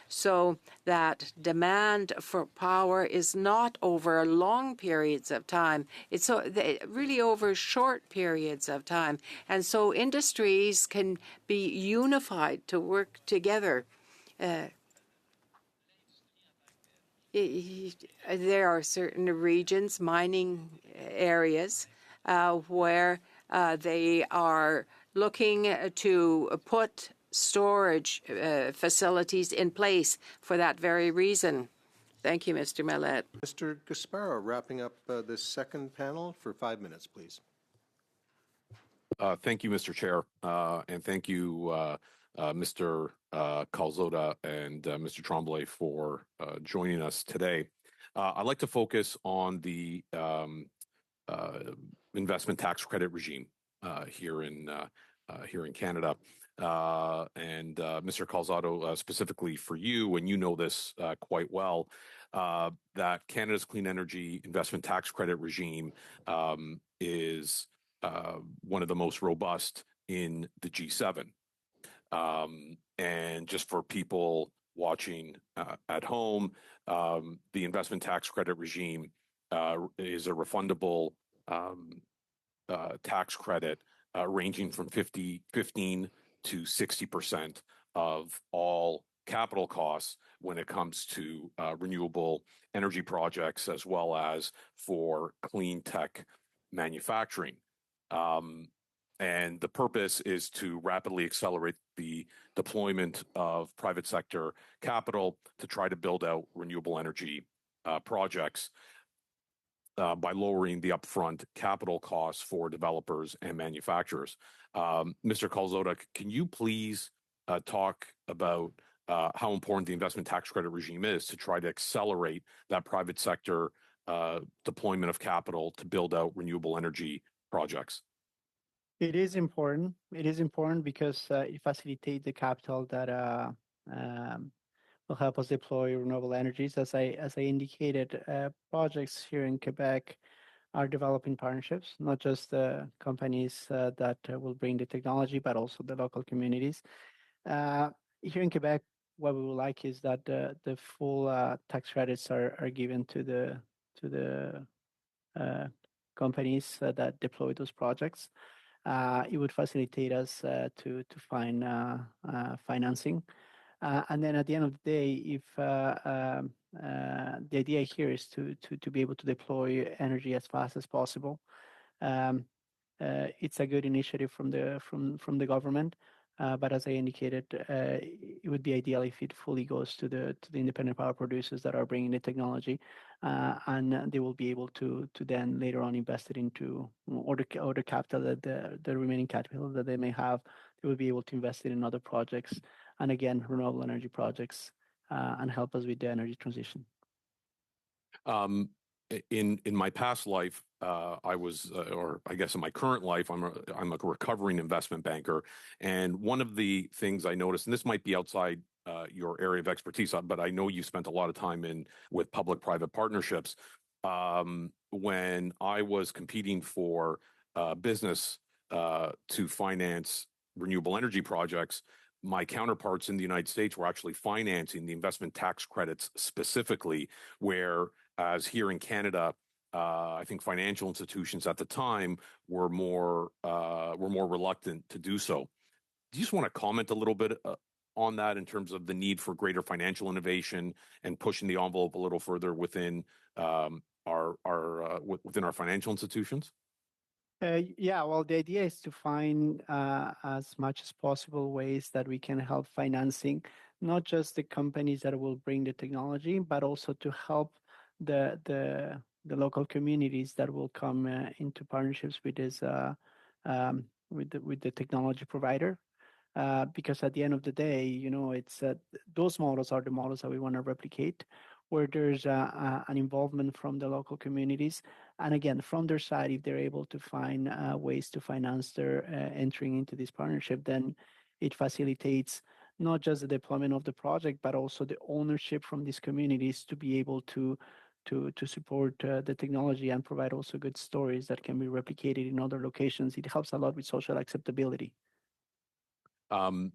so that demand for power is not over long periods of time. It's really over short periods of time. And so industries can be unified to work together. There are certain regions, mining areas, where they are looking to put storage facilities in place for that very reason. Thank you, Mr. Mellette. Mr. Gasparo, wrapping up this second panel for 5 minutes, please. Thank you, Mr. Chair, and thank you, Mr. Calzada and Mr. Tremblay for joining us today. I'd like to focus on the investment tax credit regime here in Canada. Mr. Calzado, specifically for you, and you know this quite well, that Canada's clean energy investment tax credit regime is one of the most robust in the G7. And just for people watching at home, the investment tax credit regime is a refundable tax credit ranging from 15 to 60% of all capital costs when it comes to renewable energy projects, as well as for clean tech manufacturing. And the purpose is to rapidly accelerate the deployment of private sector capital to try to build out renewable energy projects by lowering the upfront capital costs for developers and manufacturers. Mr. Calzado, can you please talk about how important the investment tax credit regime is to try to accelerate that private sector deployment of capital to build out renewable energy projects? It is important. It is important because it facilitates the capital that will help us deploy renewable energies. As I indicated, projects here in Quebec are developing partnerships, not just the companies that will bring the technology, but also the local communities. Here in Quebec, what we would like is that the full tax credits are given to the companies that deploy those projects. It would facilitate us to find financing. And then at the end of the day, if the idea here is to be able to deploy energy as fast as possible, it's a good initiative from the government. But as I indicated, it would be ideal if it fully goes to the independent power producers that are bringing the technology, and they will be able to then later on invest it into or the capital that the remaining capital that they may have, they will be able to invest it in other projects, and again, renewable energy projects, and help us with the energy transition. In my past life, I was, or I guess in my current life, I'm a recovering investment banker, and one of the things I noticed, and this might be outside your area of expertise, but I know you spent a lot of time with public-private partnerships. When I was competing for business to finance renewable energy projects, my counterparts in the United States were actually financing the investment tax credits specifically, whereas here in Canada, I think financial institutions at the time were more reluctant to do so. Do you just want to comment a little bit on that in terms of the need for greater financial innovation and pushing the envelope a little further within our financial institutions? Yeah, well, the idea is to find as much as possible ways that we can help financing, not just the companies that will bring the technology, but also to help the local communities that will come into partnerships with this with the technology provider. Because at the end of the day, it's those models are the models that we want to replicate, where there's an involvement from the local communities. And again, from their side, if they're able to find ways to finance their entering into this partnership, then it facilitates not just the deployment of the project, but also the ownership from these communities to be able to support the technology and provide also good stories that can be replicated in other locations. It helps a lot with social acceptability. I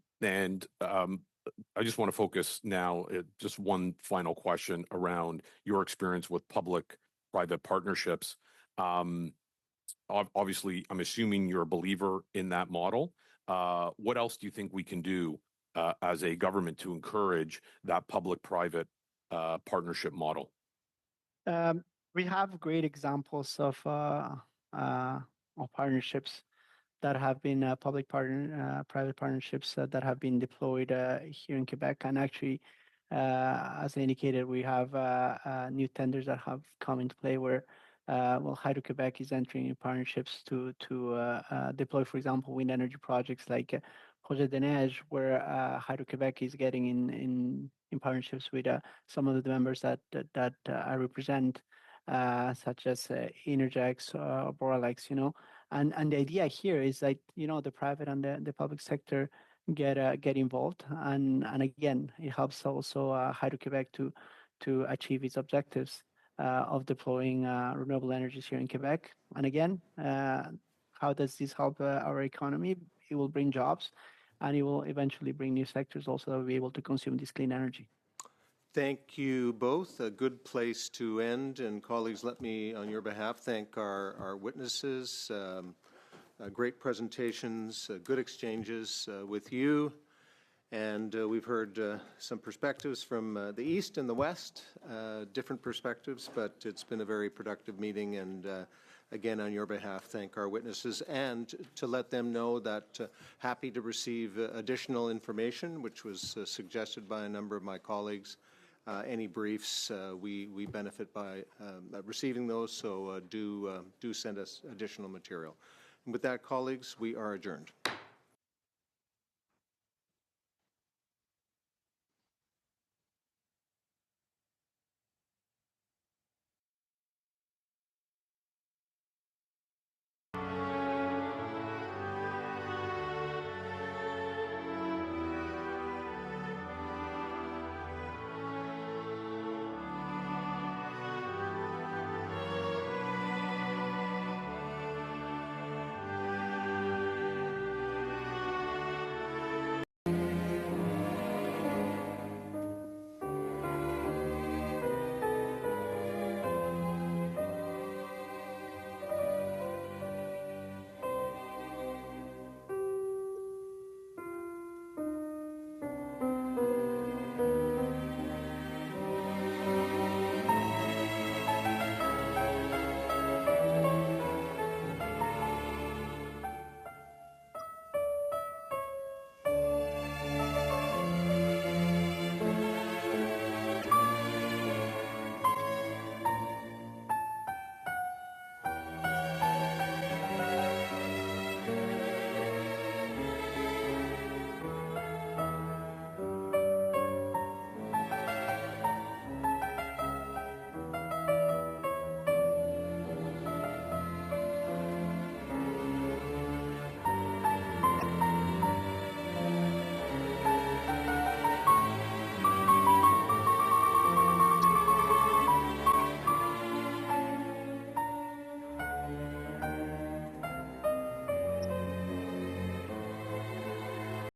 just want to focus now, just one final question around your experience with public-private partnerships. Obviously, I'm assuming you're a believer in that model. What else do you think we can do as a government to encourage that public-private partnership model? We have great examples of partnerships that have been private partnerships that have been deployed here in Quebec. And actually, as I indicated, we have new tenders that have come into play where Hydro-Quebec is entering in partnerships to deploy, for example, wind energy projects like Projet de Neige, where Hydro-Quebec is getting in partnerships with some of the members that I represent, such as Energex or Boralex, And the idea here is that, the private and the public sector get involved. And again, it helps also Hydro-Quebec to achieve its objectives of deploying renewable energies here in Quebec. And again, how does this help our economy? It will bring jobs, and it will eventually bring new sectors also that will be able to consume this clean energy. Thank you both. A good place to end. And colleagues, let me, on your behalf, thank our witnesses. Great presentations, good exchanges with you. And we've heard some perspectives from the East and the West, different perspectives, but it's been a very productive meeting. And again, on your behalf, thank our witnesses, and to let them know that happy to receive additional information, which was suggested by a number of my colleagues. Any briefs, we benefit by receiving those, so do send us additional material. And with that, colleagues, we are adjourned.